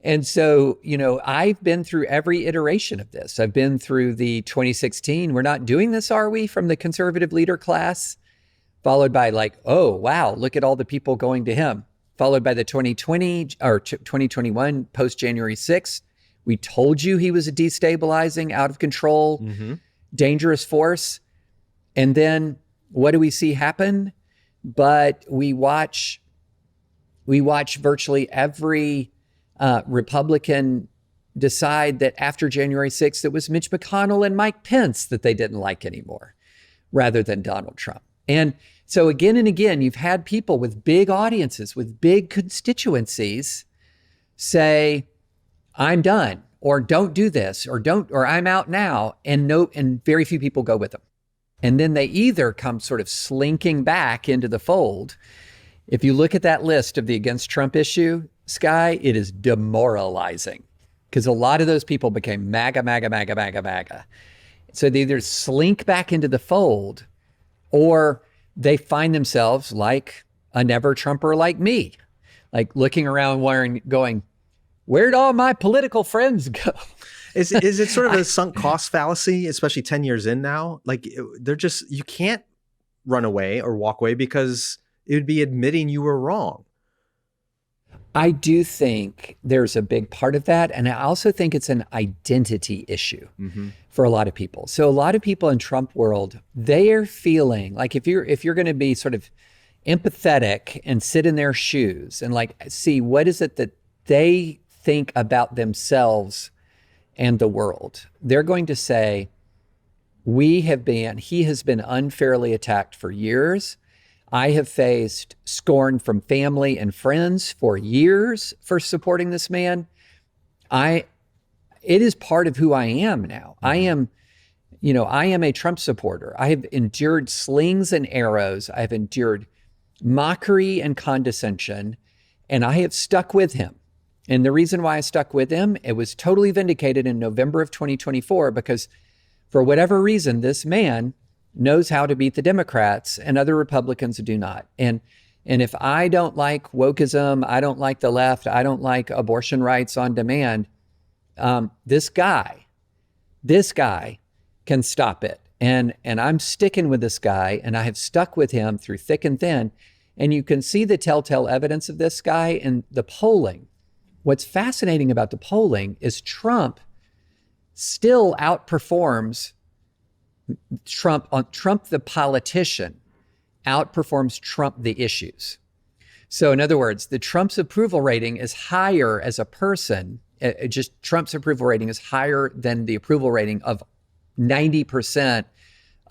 And so, I've been through every iteration of this. I've been through the 2016, we're not doing this, are we, from the conservative leader class, followed by like, oh, wow, look at all the people going to him, followed by the 2020 or 2021 post January 6th. We told you he was a destabilizing, out of control, dangerous force. And then what do we see happen? But we watch virtually every Republican decide that after January 6th, it was Mitch McConnell and Mike Pence that they didn't like anymore, rather than Donald Trump. And so again and again, you've had people with big audiences, with big constituencies say, I'm done, or don't do this, or I'm out now, and very few people go with them. And then they either come sort of slinking back into the fold. If you look at that list of the Against Trump issue, Sky, it is demoralizing because a lot of those people became MAGA, MAGA, MAGA, MAGA, MAGA. So they either slink back into the fold or they find themselves like a never Trumper like me, like looking around going, where'd all my political friends go? Is it sort of a sunk cost fallacy, especially 10 years in now? Like you can't run away or walk away because it would be admitting you were wrong. I do think there's a big part of that. And I also think it's an identity issue for a lot of people. So a lot of people in Trump world, they are feeling like if you're going to be sort of empathetic and sit in their shoes and like see what is it that they think about themselves and the world, they're going to say, he has been unfairly attacked for years. I have faced scorn from family and friends for years for supporting this man. It is part of who I am now. I am a Trump supporter. I have endured slings and arrows. I have endured mockery and condescension, and I have stuck with him. And the reason why I stuck with him, it was totally vindicated in November of 2024, because for whatever reason, this man knows how to beat the Democrats and other Republicans do not. And if I don't like wokeism, I don't like the left, I don't like abortion rights on demand, this guy can stop it. And I'm sticking with this guy, and I have stuck with him through thick and thin. And you can see the telltale evidence of this guy in the polling. What's fascinating about the polling is Trump still outperforms Trump the politician outperforms Trump the issues. So in other words, Trump's approval rating is higher as a person. Trump's approval rating is higher than the approval rating of 90%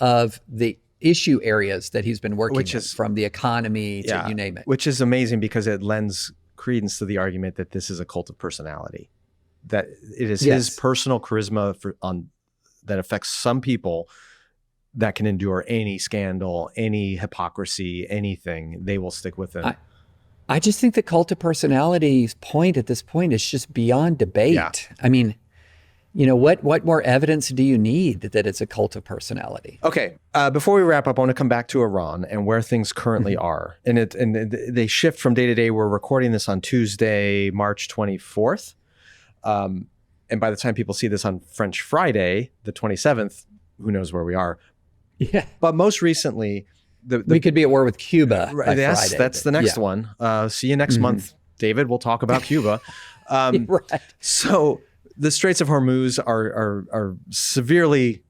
of the issue areas that he's been working in, from the economy to you name it. Which is amazing because it lends credence to the argument that this is a cult of personality, that it is his personal charisma that affects some people that can endure any scandal, any hypocrisy, anything. They will stick with him. I just think the cult of personality's point at this point is just beyond debate. Yeah. I mean, what more evidence do you need that it's a cult of personality? Okay. Before we wrap up, I want to come back to Iran and where things currently are. And they shift from day to day. We're recording this on Tuesday, March 24th. And by the time people see this on French Friday, the 27th, who knows where we are. Yeah. But most recently, we could be at war with Cuba. By yes, Friday, that's the next one. See you next month, David. We'll talk about Cuba. Right. So the Straits of Hormuz are severely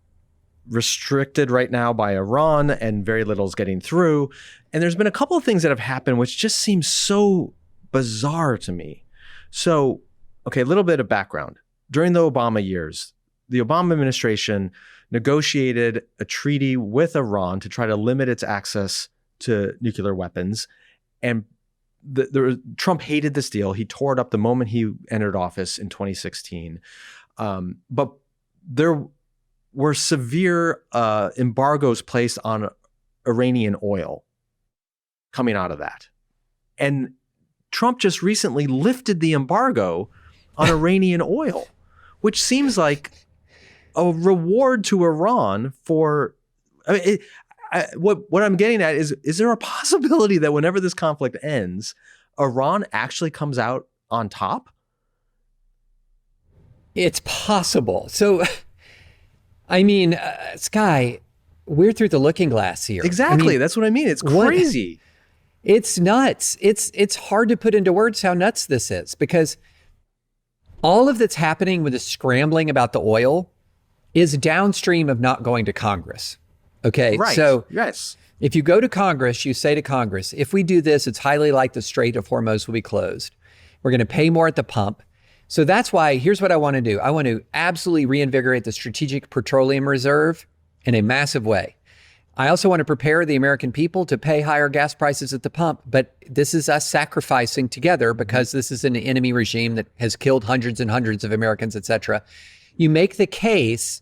restricted right now by Iran, and very little is getting through. And there's been a couple of things that have happened which just seem so bizarre to me. So, okay, a little bit of background. During the Obama years, the Obama administration negotiated a treaty with Iran to try to limit its access to nuclear weapons. And Trump hated this deal. He tore it up the moment he entered office in 2016. But there were severe embargoes placed on Iranian oil coming out of that. And Trump just recently lifted the embargo on Iranian oil, which seems like a reward to Iran for, what I'm getting at is there a possibility that whenever this conflict ends, Iran actually comes out on top? It's possible. So, I mean, Skye, we're through the looking glass here. Exactly. I mean, that's what I mean. It's crazy. It's nuts. It's hard to put into words how nuts this is, because all of that's happening with the scrambling about the oil is downstream of not going to Congress. Okay. Right. So yes, if you go to Congress, you say to Congress, if we do this, it's highly likely the Strait of Hormuz will be closed. We're going to pay more at the pump. So that's why, here's what I want to do. I want to absolutely reinvigorate the Strategic Petroleum Reserve in a massive way. I also want to prepare the American people to pay higher gas prices at the pump. But this is us sacrificing together, because this is an enemy regime that has killed hundreds and hundreds of Americans, et cetera. You make the case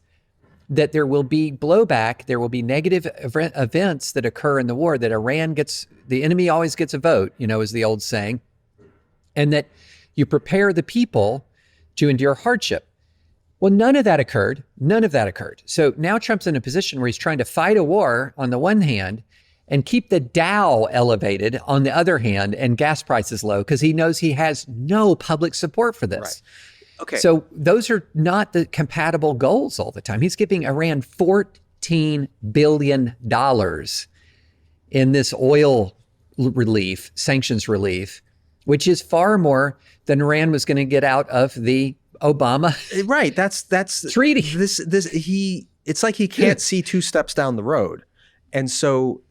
that there will be blowback, there will be negative events that occur in the war, that Iran gets, the enemy always gets a vote, is the old saying, and that you prepare the people to endure hardship. Well, none of that occurred. None of that occurred. So now Trump's in a position where he's trying to fight a war on the one hand and keep the Dow elevated on the other hand, and gas prices low, because he knows he has no public support for this. Right. Okay. So those are not the compatible goals all the time. He's giving Iran $14 billion in this oil relief, sanctions relief, which is far more than Iran was going to get out of the Obama right. That's treaty. It's like he can't see two steps down the road. And so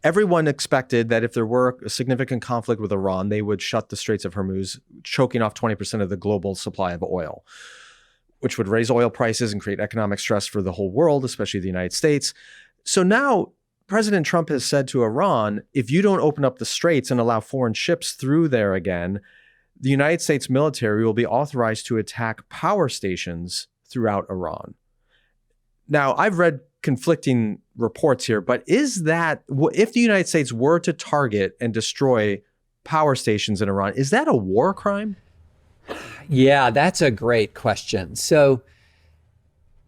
everyone expected that if there were a significant conflict with Iran, they would shut the Straits of Hormuz, choking off 20% of the global supply of oil, which would raise oil prices and create economic stress for the whole world, especially the United States. So now President Trump has said to Iran, if you don't open up the straits and allow foreign ships through there again, the United States military will be authorized to attack power stations throughout Iran. Now, I've read conflicting reports here, but is that, if the United States were to target and destroy power stations in Iran, is that a war crime? Yeah, that's a great question. So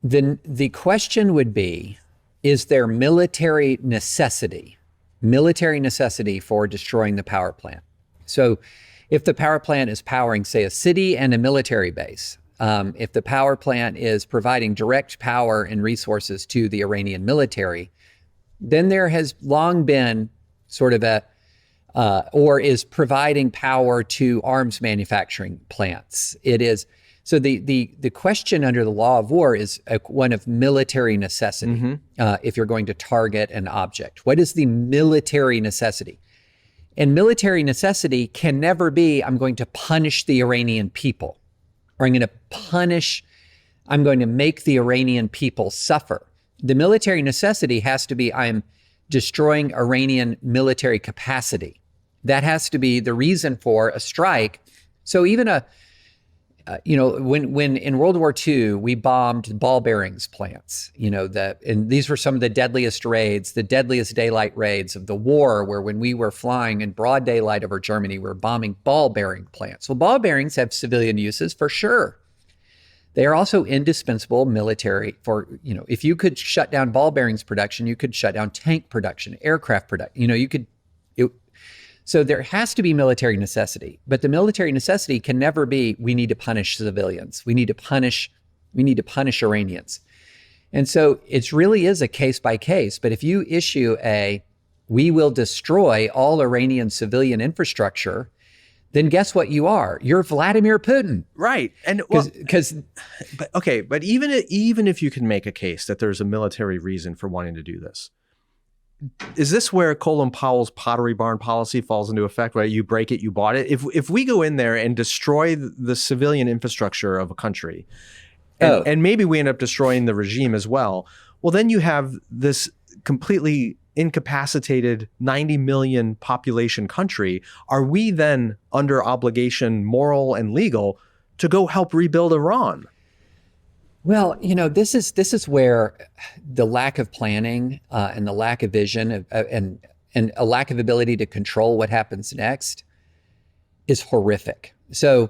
the question would be, is there military necessity for destroying the power plant? So if the power plant is powering, say, a city and a military base, if the power plant is providing direct power and resources to the Iranian military, then there has long been sort of or is providing power to arms manufacturing plants. It is, so the question under the law of war is one of military necessity. If you're going to target an object, what is the military necessity? And military necessity can never be, I'm going to punish the Iranian people, or I'm going to make the Iranian people suffer. The military necessity has to be, I'm destroying Iranian military capacity. That has to be the reason for a strike. So even when in World War II, we bombed ball bearings plants, and these were some of the deadliest raids, the deadliest daylight raids of the war, where when we were flying in broad daylight over Germany, we were bombing ball bearing plants. Well, ball bearings have civilian uses for sure. They are also indispensable military for, if you could shut down ball bearings production, you could shut down tank production, aircraft production, so there has to be military necessity, but the military necessity can never be, we need to punish civilians. We need to punish Iranians. And so it really is a case by case, but if you issue we will destroy all Iranian civilian infrastructure, then guess what you are? You're Vladimir Putin. Right. And but even if you can make a case that there's a military reason for wanting to do this, is this where Colin Powell's Pottery Barn policy falls into effect, right? You break it, you bought it. If we go in there and destroy the civilian infrastructure of a country, and maybe we end up destroying the regime as well, then you have this completely incapacitated 90 million population country, are we then under obligation, moral and legal, to go help rebuild Iran? Well, this is where the lack of planning and the lack of vision and a lack of ability to control what happens next is horrific. So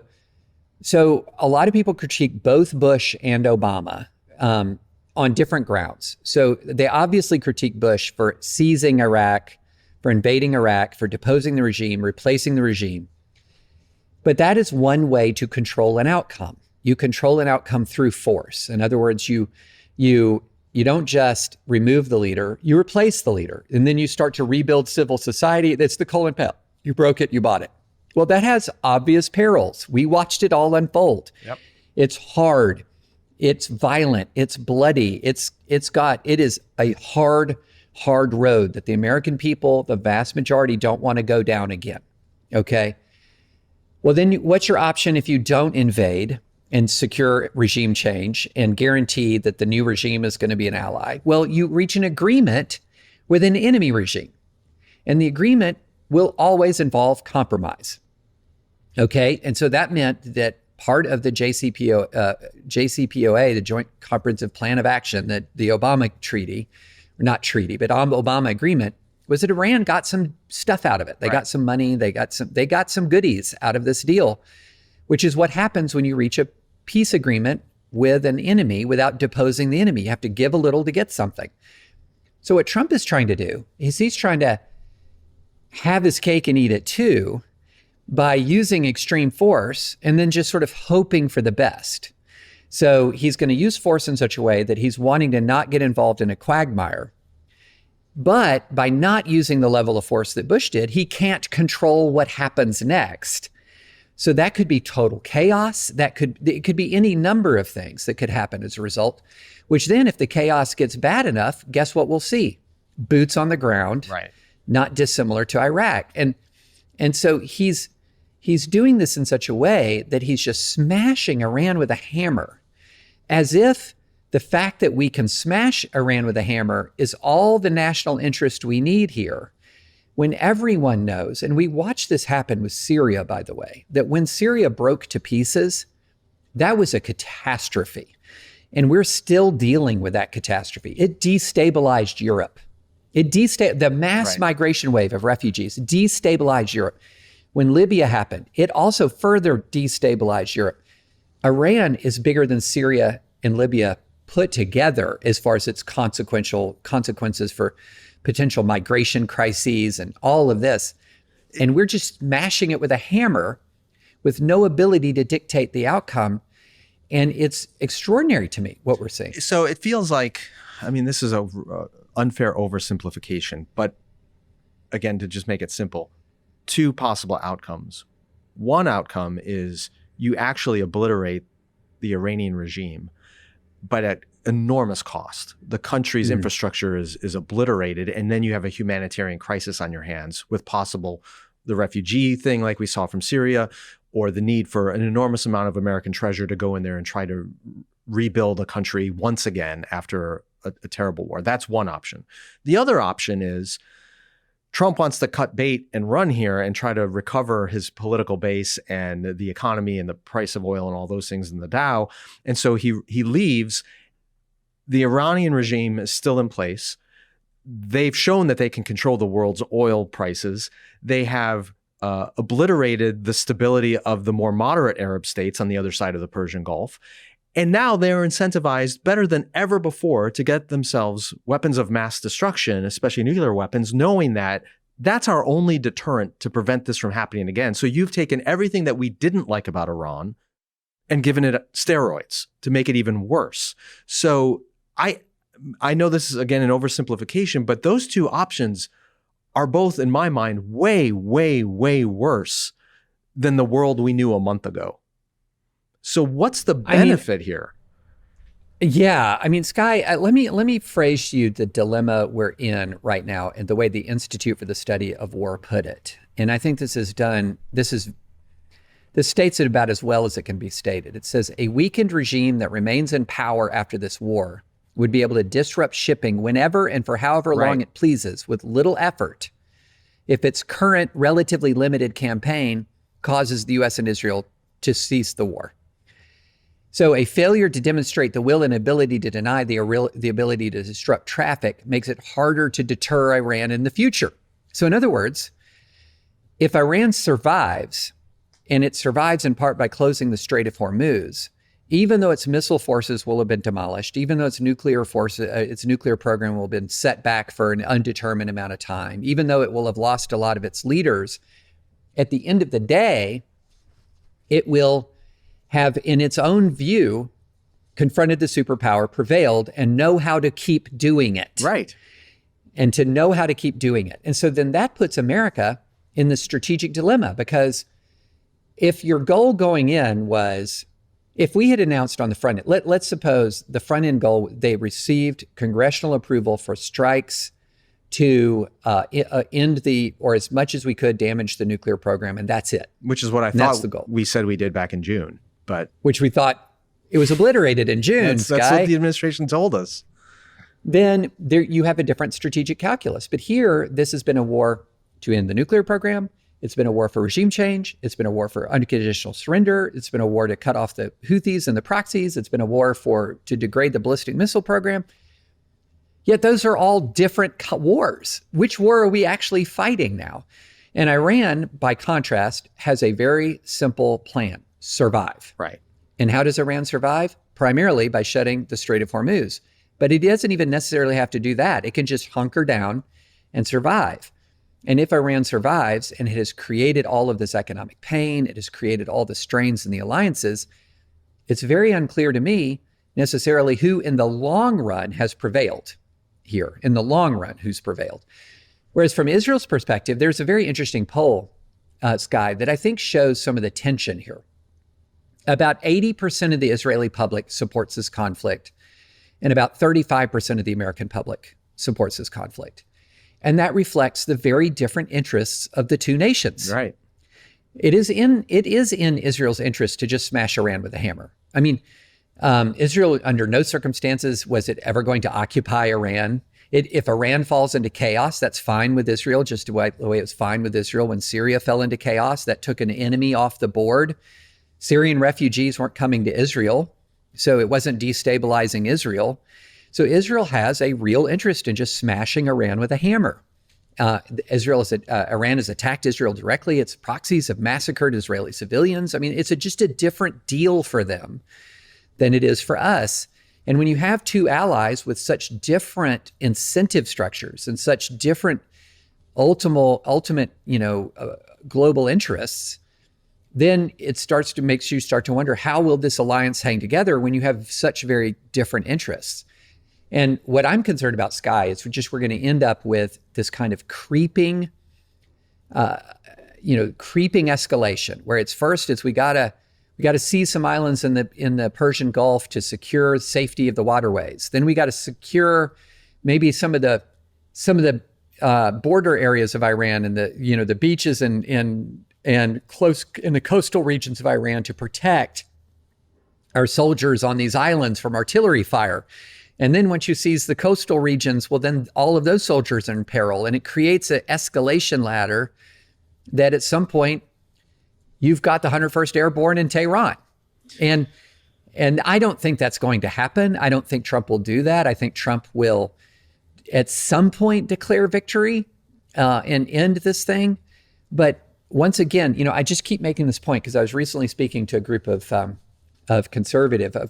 a lot of people critique both Bush and Obama on different grounds. So they obviously critique Bush for seizing Iraq, for invading Iraq, for deposing the regime, replacing the regime. But that is one way to control an outcome. You control an outcome through force. In other words, you don't just remove the leader, you replace the leader. And then you start to rebuild civil society. That's the Colin Powell. You broke it, you bought it. Well, that has obvious perils. We watched it all unfold. Yep. It's hard. It's violent. It's bloody. It is a hard road that the American people, the vast majority, don't want to go down again. Okay. Well, then what's your option if you don't invade and secure regime change and guarantee that the new regime is going to be an ally? Well, you reach an agreement with an enemy regime. And the agreement will always involve compromise. Okay. And so that meant that part of the JCPOA, the Joint Comprehensive Plan of Action, that the Obama treaty, or not treaty, but Obama agreement, was that Iran got some stuff out of it. They got some money, they got some goodies out of this deal, which is what happens when you reach a peace agreement with an enemy without deposing the enemy. You have to give a little to get something. So what Trump is trying to do is he's trying to have his cake and eat it too, by using extreme force and then just sort of hoping for the best. So he's going to use force in such a way that he's wanting to not get involved in a quagmire. But by not using the level of force that Bush did, he can't control what happens next. So that could be total chaos. It could be any number of things that could happen as a result, which then if the chaos gets bad enough, guess what we'll see? Boots on the ground, not dissimilar to Iraq. And so he's doing this in such a way that he's just smashing Iran with a hammer, as if the fact that we can smash Iran with a hammer is all the national interest we need here, when everyone knows, and we watched this happen with Syria, by the way, that when Syria broke to pieces, that was a catastrophe. And we're still dealing with that catastrophe. It destabilized Europe. The mass migration wave of refugees destabilized Europe. When Libya happened, it also further destabilized Europe. Iran is bigger than Syria and Libya put together as far as its consequences for potential migration crises and all of this. And we're just smashing it with a hammer with no ability to dictate the outcome. And it's extraordinary to me what we're seeing. So it feels like, this is a unfair oversimplification, but again, to just make it simple, two possible outcomes. One outcome is you actually obliterate the Iranian regime, but at enormous cost. The country's infrastructure is obliterated, and then you have a humanitarian crisis on your hands with possible the refugee thing like we saw from Syria, or the need for an enormous amount of American treasure to go in there and try to rebuild a country once again after a terrible war. That's one option. The other option is Trump wants to cut bait and run here and try to recover his political base and the economy and the price of oil and all those things in the Dow. And so he leaves. The Iranian regime is still in place. They've shown that they can control the world's oil prices. They have obliterated the stability of the more moderate Arab states on the other side of the Persian Gulf. And now they are incentivized better than ever before to get themselves weapons of mass destruction, especially nuclear weapons, knowing that that's our only deterrent to prevent this from happening again. So you've taken everything that we didn't like about Iran and given it steroids to make it even worse. So I know this is, again, an oversimplification, but those two options are both, in my mind, way, way, way worse than the world we knew a month ago. So what's the benefit here? Yeah, Skye, let me phrase to you the dilemma we're in right now and the way the Institute for the Study of War put it. And I think this states it about as well as it can be stated. It says, a weakened regime that remains in power after this war would be able to disrupt shipping whenever and for however long Right. it pleases with little effort if its current relatively limited campaign causes the U.S. and Israel to cease the war. So a failure to demonstrate the will and ability to deny the ability to disrupt traffic makes it harder to deter Iran in the future. So in other words, if Iran survives, and it survives in part by closing the Strait of Hormuz, even though its missile forces will have been demolished, even though its nuclear program will have been set back for an undetermined amount of time, even though it will have lost a lot of its leaders, at the end of the day, it will have, in its own view, confronted the superpower, prevailed, and know how to keep doing it. Right. And to know how to keep doing it. And so then that puts America in the strategic dilemma, because if your goal going in was, if we had announced on the front end, let's suppose the front end goal, they received congressional approval for strikes to end the, or as much as we could, damage the nuclear program, and that's it. Which is what I And that's thought the goal. we said we did back in June. But Which we thought it was obliterated in June, that's Sky. what the administration told us. Then there you have a different strategic calculus. But here, this has been a war to end the nuclear program. It's been a war for regime change. It's been a war for unconditional surrender. It's been a war to cut off the Houthis and the proxies. It's been a war to degrade the ballistic missile program. Yet those are all different wars. Which war are we actually fighting now? And Iran, by contrast, has a very simple plan: survive. Right. And how does Iran survive? Primarily by shutting the Strait of Hormuz. But it doesn't even necessarily have to do that. It can just hunker down and survive. And if Iran survives, and it has created all of this economic pain, it has created all the strains in the alliances, it's very unclear to me necessarily who in the long run has prevailed here, in the long run, who's prevailed. Whereas from Israel's perspective, there's a very interesting poll, Sky, that I think shows some of the tension here. About 80% of the Israeli public supports this conflict, and about 35% of the American public supports this conflict. And that reflects the very different interests of the two nations. Right. It is in Israel's interest to just smash Iran with a hammer. I mean, Israel, under no circumstances was it ever going to occupy Iran. If Iran falls into chaos, that's fine with Israel, just the way it was fine with Israel when Syria fell into chaos. That took an enemy off the board. Syrian refugees weren't coming to Israel, so it wasn't destabilizing Israel. So Israel has a real interest in just smashing Iran with a hammer. Iran has attacked Israel directly. Its proxies have massacred Israeli civilians. I mean, it's just a different deal for them than it is for us. And when you have two allies with such different incentive structures and such different ultimate, global interests, then it makes you start to wonder, how will this alliance hang together when you have such very different interests? And what I'm concerned about, Sky, is we're going to end up with this kind of creeping escalation, where we got to seize some islands in the Persian Gulf to secure safety of the waterways. Then we got to secure maybe some of the border areas of Iran and the beaches and close in the coastal regions of Iran to protect our soldiers on these islands from artillery fire. And then once you seize the coastal regions, well, then all of those soldiers are in peril. And it creates an escalation ladder that at some point you've got the 101st Airborne in Tehran. And I don't think that's going to happen. I don't think Trump will do that. I think Trump will at some point declare victory and end this thing. But once again, I just keep making this point because I was recently speaking to a group of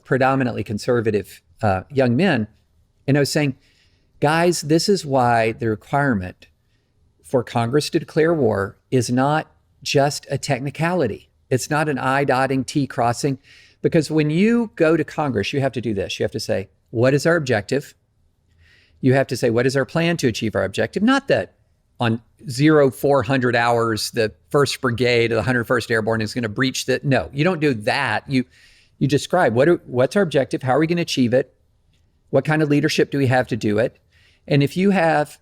predominantly conservative young men. And I was saying, guys, this is why the requirement for Congress to declare war is not just a technicality. It's not an I dotting, T crossing, because when you go to Congress, you have to do this. You have to say, what is our objective? You have to say, what is our plan to achieve our objective? Not that on 400 hours, the 1st Brigade of the 101st Airborne is going to breach that. No, you don't do that. You describe what's our objective? How are we going to achieve it? What kind of leadership do we have to do it? And if you have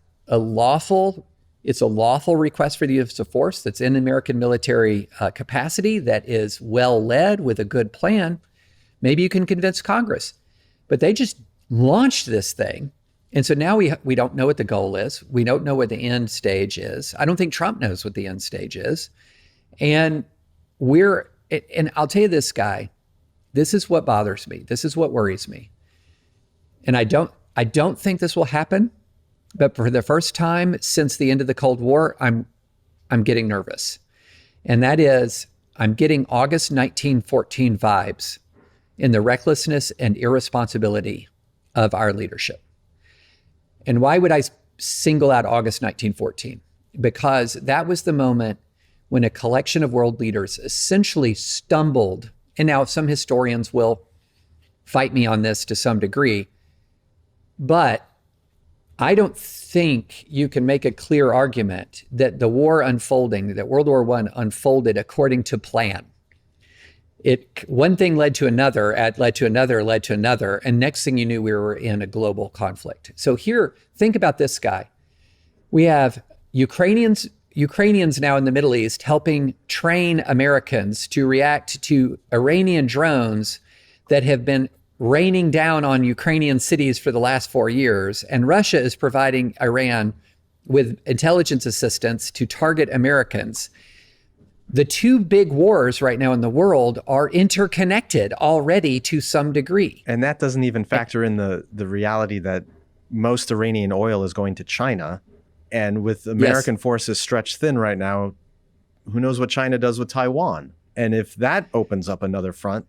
it's a lawful request for the use of force that's in American military capacity, that is well led with a good plan, maybe you can convince Congress. But they just launched this thing. And so now we don't know what the goal is. We don't know what the end stage is. I don't think Trump knows what the end stage is. And I'll tell you this, Guy, this is what bothers me. This is what worries me. And I don't think this will happen, but for the first time since the end of the Cold War, I'm getting nervous. And that is, I'm getting August 1914 vibes in the recklessness and irresponsibility of our leadership. And why would I single out August 1914? Because that was the moment when a collection of world leaders essentially stumbled, and now some historians will fight me on this to some degree, but I don't think you can make a clear argument that the war unfolding, that World War I unfolded according to plan. One thing led to another, and next thing you knew, we were in a global conflict. So here, think about this, Guy. We have Ukrainians now in the Middle East helping train Americans to react to Iranian drones that have been raining down on Ukrainian cities for the last 4 years. And Russia is providing Iran with intelligence assistance to target Americans. The two big wars right now in the world are interconnected already to some degree. And that doesn't even factor in the reality that most Iranian oil is going to China. And with American forces stretched thin right now, who knows what China does with Taiwan? And if that opens up another front,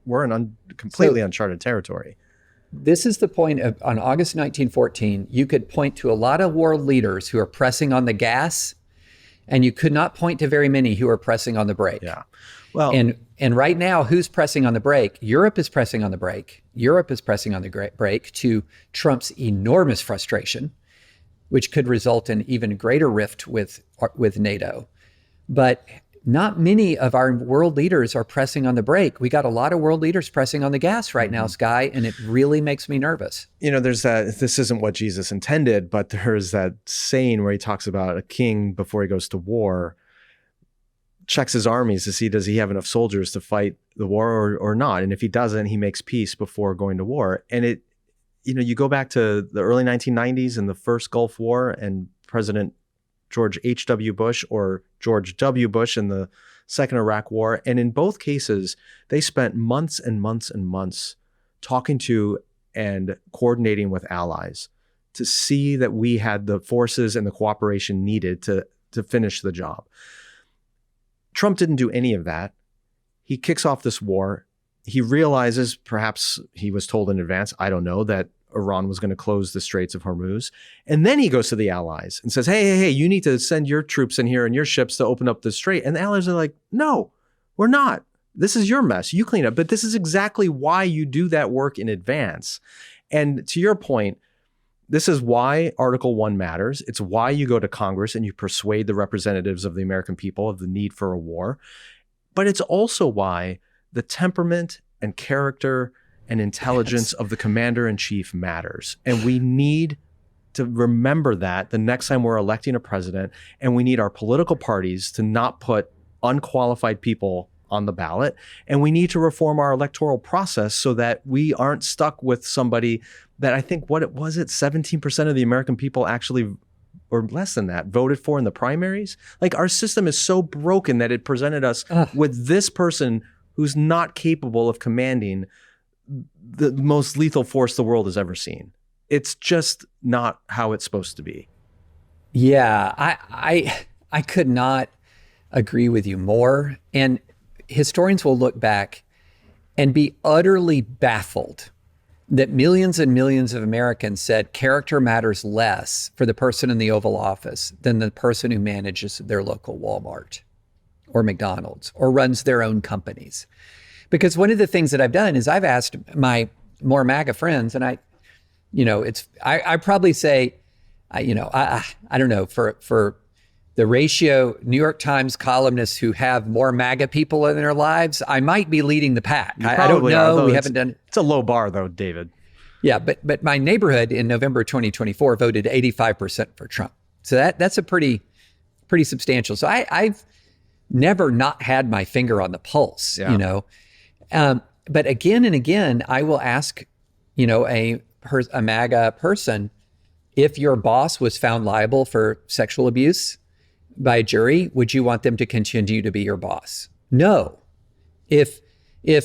we're in completely uncharted territory. This is the point of, on August 1914, you could point to a lot of world leaders who are pressing on the gas, and you could not point to very many who are pressing on the brake. Yeah. Well, and right now, who's pressing on the brake? Europe is pressing on the brake. Europe is pressing on the brake to Trump's enormous frustration, which could result in even greater rift with NATO. But not many of our world leaders are pressing on the brake. We got a lot of world leaders pressing on the gas right now, Sky, and it really makes me nervous. There's this isn't what Jesus intended, but there's that saying where he talks about a king before he goes to war checks his armies to see, does he have enough soldiers to fight the war or not? And if he doesn't, he makes peace before going to war. And you go back to the early 1990s and the first Gulf War and President George H.W. Bush or George W. Bush in the second Iraq War. And in both cases, they spent months and months and months talking to and coordinating with allies to see that we had the forces and the cooperation needed to finish the job. Trump didn't do any of that. He kicks off this war. He realizes, perhaps he was told in advance, I don't know, that Iran was going to close the Straits of Hormuz. And then he goes to the allies and says, hey, you need to send your troops in here and your ships to open up the strait. And the allies are like, no, we're not. This is your mess. You clean up. But this is exactly why you do that work in advance. And to your point, this is why Article 1 matters. It's why you go to Congress and you persuade the representatives of the American people of the need for a war. But it's also why the temperament and character and intelligence of the commander-in-chief matters. And we need to remember that the next time we're electing a president, and we need our political parties to not put unqualified people on the ballot. And we need to reform our electoral process so that we aren't stuck with somebody that I think, 17% of the American people actually, or less than that, voted for in the primaries. Like, our system is so broken that it presented us with this person who's not capable of commanding the most lethal force the world has ever seen. It's just not how it's supposed to be. Yeah, I could not agree with you more. And historians will look back and be utterly baffled that millions and millions of Americans said character matters less for the person in the Oval Office than the person who manages their local Walmart or McDonald's or runs their own companies. Because one of the things that I've done is I've asked my more MAGA friends, and I probably say, I don't know, for the ratio New York Times columnists who have more MAGA people in their lives, I might be leading the pack. I don't know. We haven't done. It's a low bar, though, David. Yeah, but my neighborhood in November 2024 voted 85% for Trump. So that's a pretty substantial. So I've never not had my finger on the pulse, Yeah. But again and again, I will ask a MAGA person, if your boss was found liable for sexual abuse by a jury, would you want them to continue to be your boss? No. If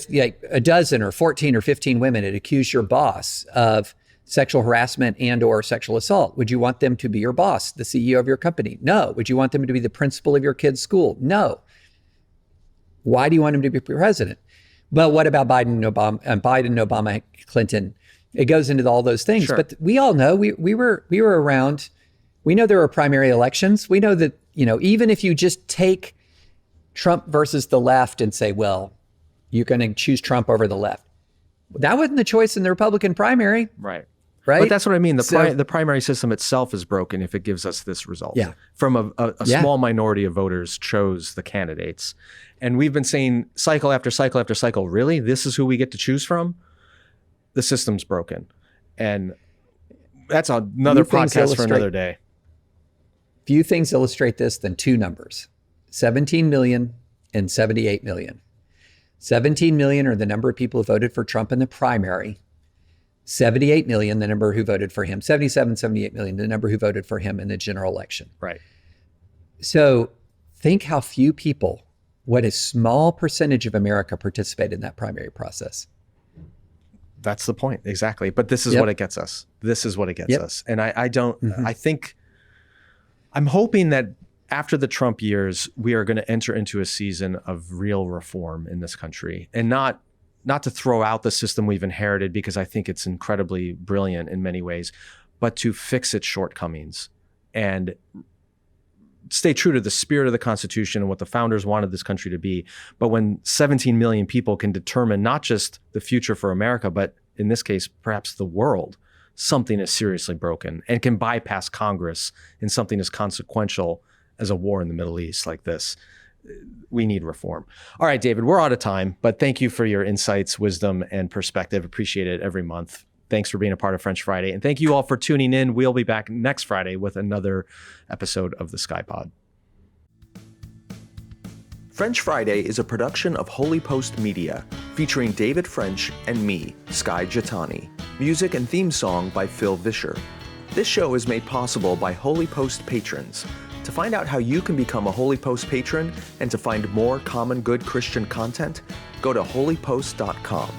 like a dozen or 14 or 15 women had accused your boss of sexual harassment and or sexual assault, would you want them to be your boss, the CEO of your company? No. Would you want them to be the principal of your kid's school? No. Why do you want him to be president? But what about Biden, Obama, Clinton? It goes into all those things. Sure. But we all know we were around. We know there were primary elections. We know that, even if you just take Trump versus the left and say, well, you're going to choose Trump over the left. That wasn't the choice in the Republican primary. Right. But that's what I mean. The primary system itself is broken if it gives us this result. Yeah. From a small minority of voters chose the candidates. And we've been saying cycle after cycle after cycle, really? This is who we get to choose from? The system's broken. And that's another podcast for another day. Few things illustrate this than two numbers, 17 million and 78 million. 17 million are the number of people who voted for Trump in the primary. 78 million, the number who voted for him. 77, 78 million, the number who voted for him in the general election. Right. So think how few people, what a small percentage of America participated in that primary process. That's the point. Exactly. But this is what it gets us. This is what it gets us. And I think, I'm hoping that after the Trump years, we are going to enter into a season of real reform in this country, and not to throw out the system we've inherited, because I think it's incredibly brilliant in many ways, but to fix its shortcomings and stay true to the spirit of the Constitution and what the founders wanted this country to be. But when 17 million people can determine not just the future for America, but in this case, perhaps the world, something is seriously broken and can bypass Congress in something as consequential as a war in the Middle East like this. We need reform. All right, David, we're out of time, but thank you for your insights, wisdom, and perspective. Appreciate it every month. Thanks for being a part of French Friday. And thank you all for tuning in. We'll be back next Friday with another episode of the Sky Pod. French Friday is a production of Holy Post Media, featuring David French and me, Sky Jatani. Music and theme song by Phil Vischer. This show is made possible by Holy Post patrons. To find out how you can become a Holy Post patron and to find more common good Christian content, go to holypost.com.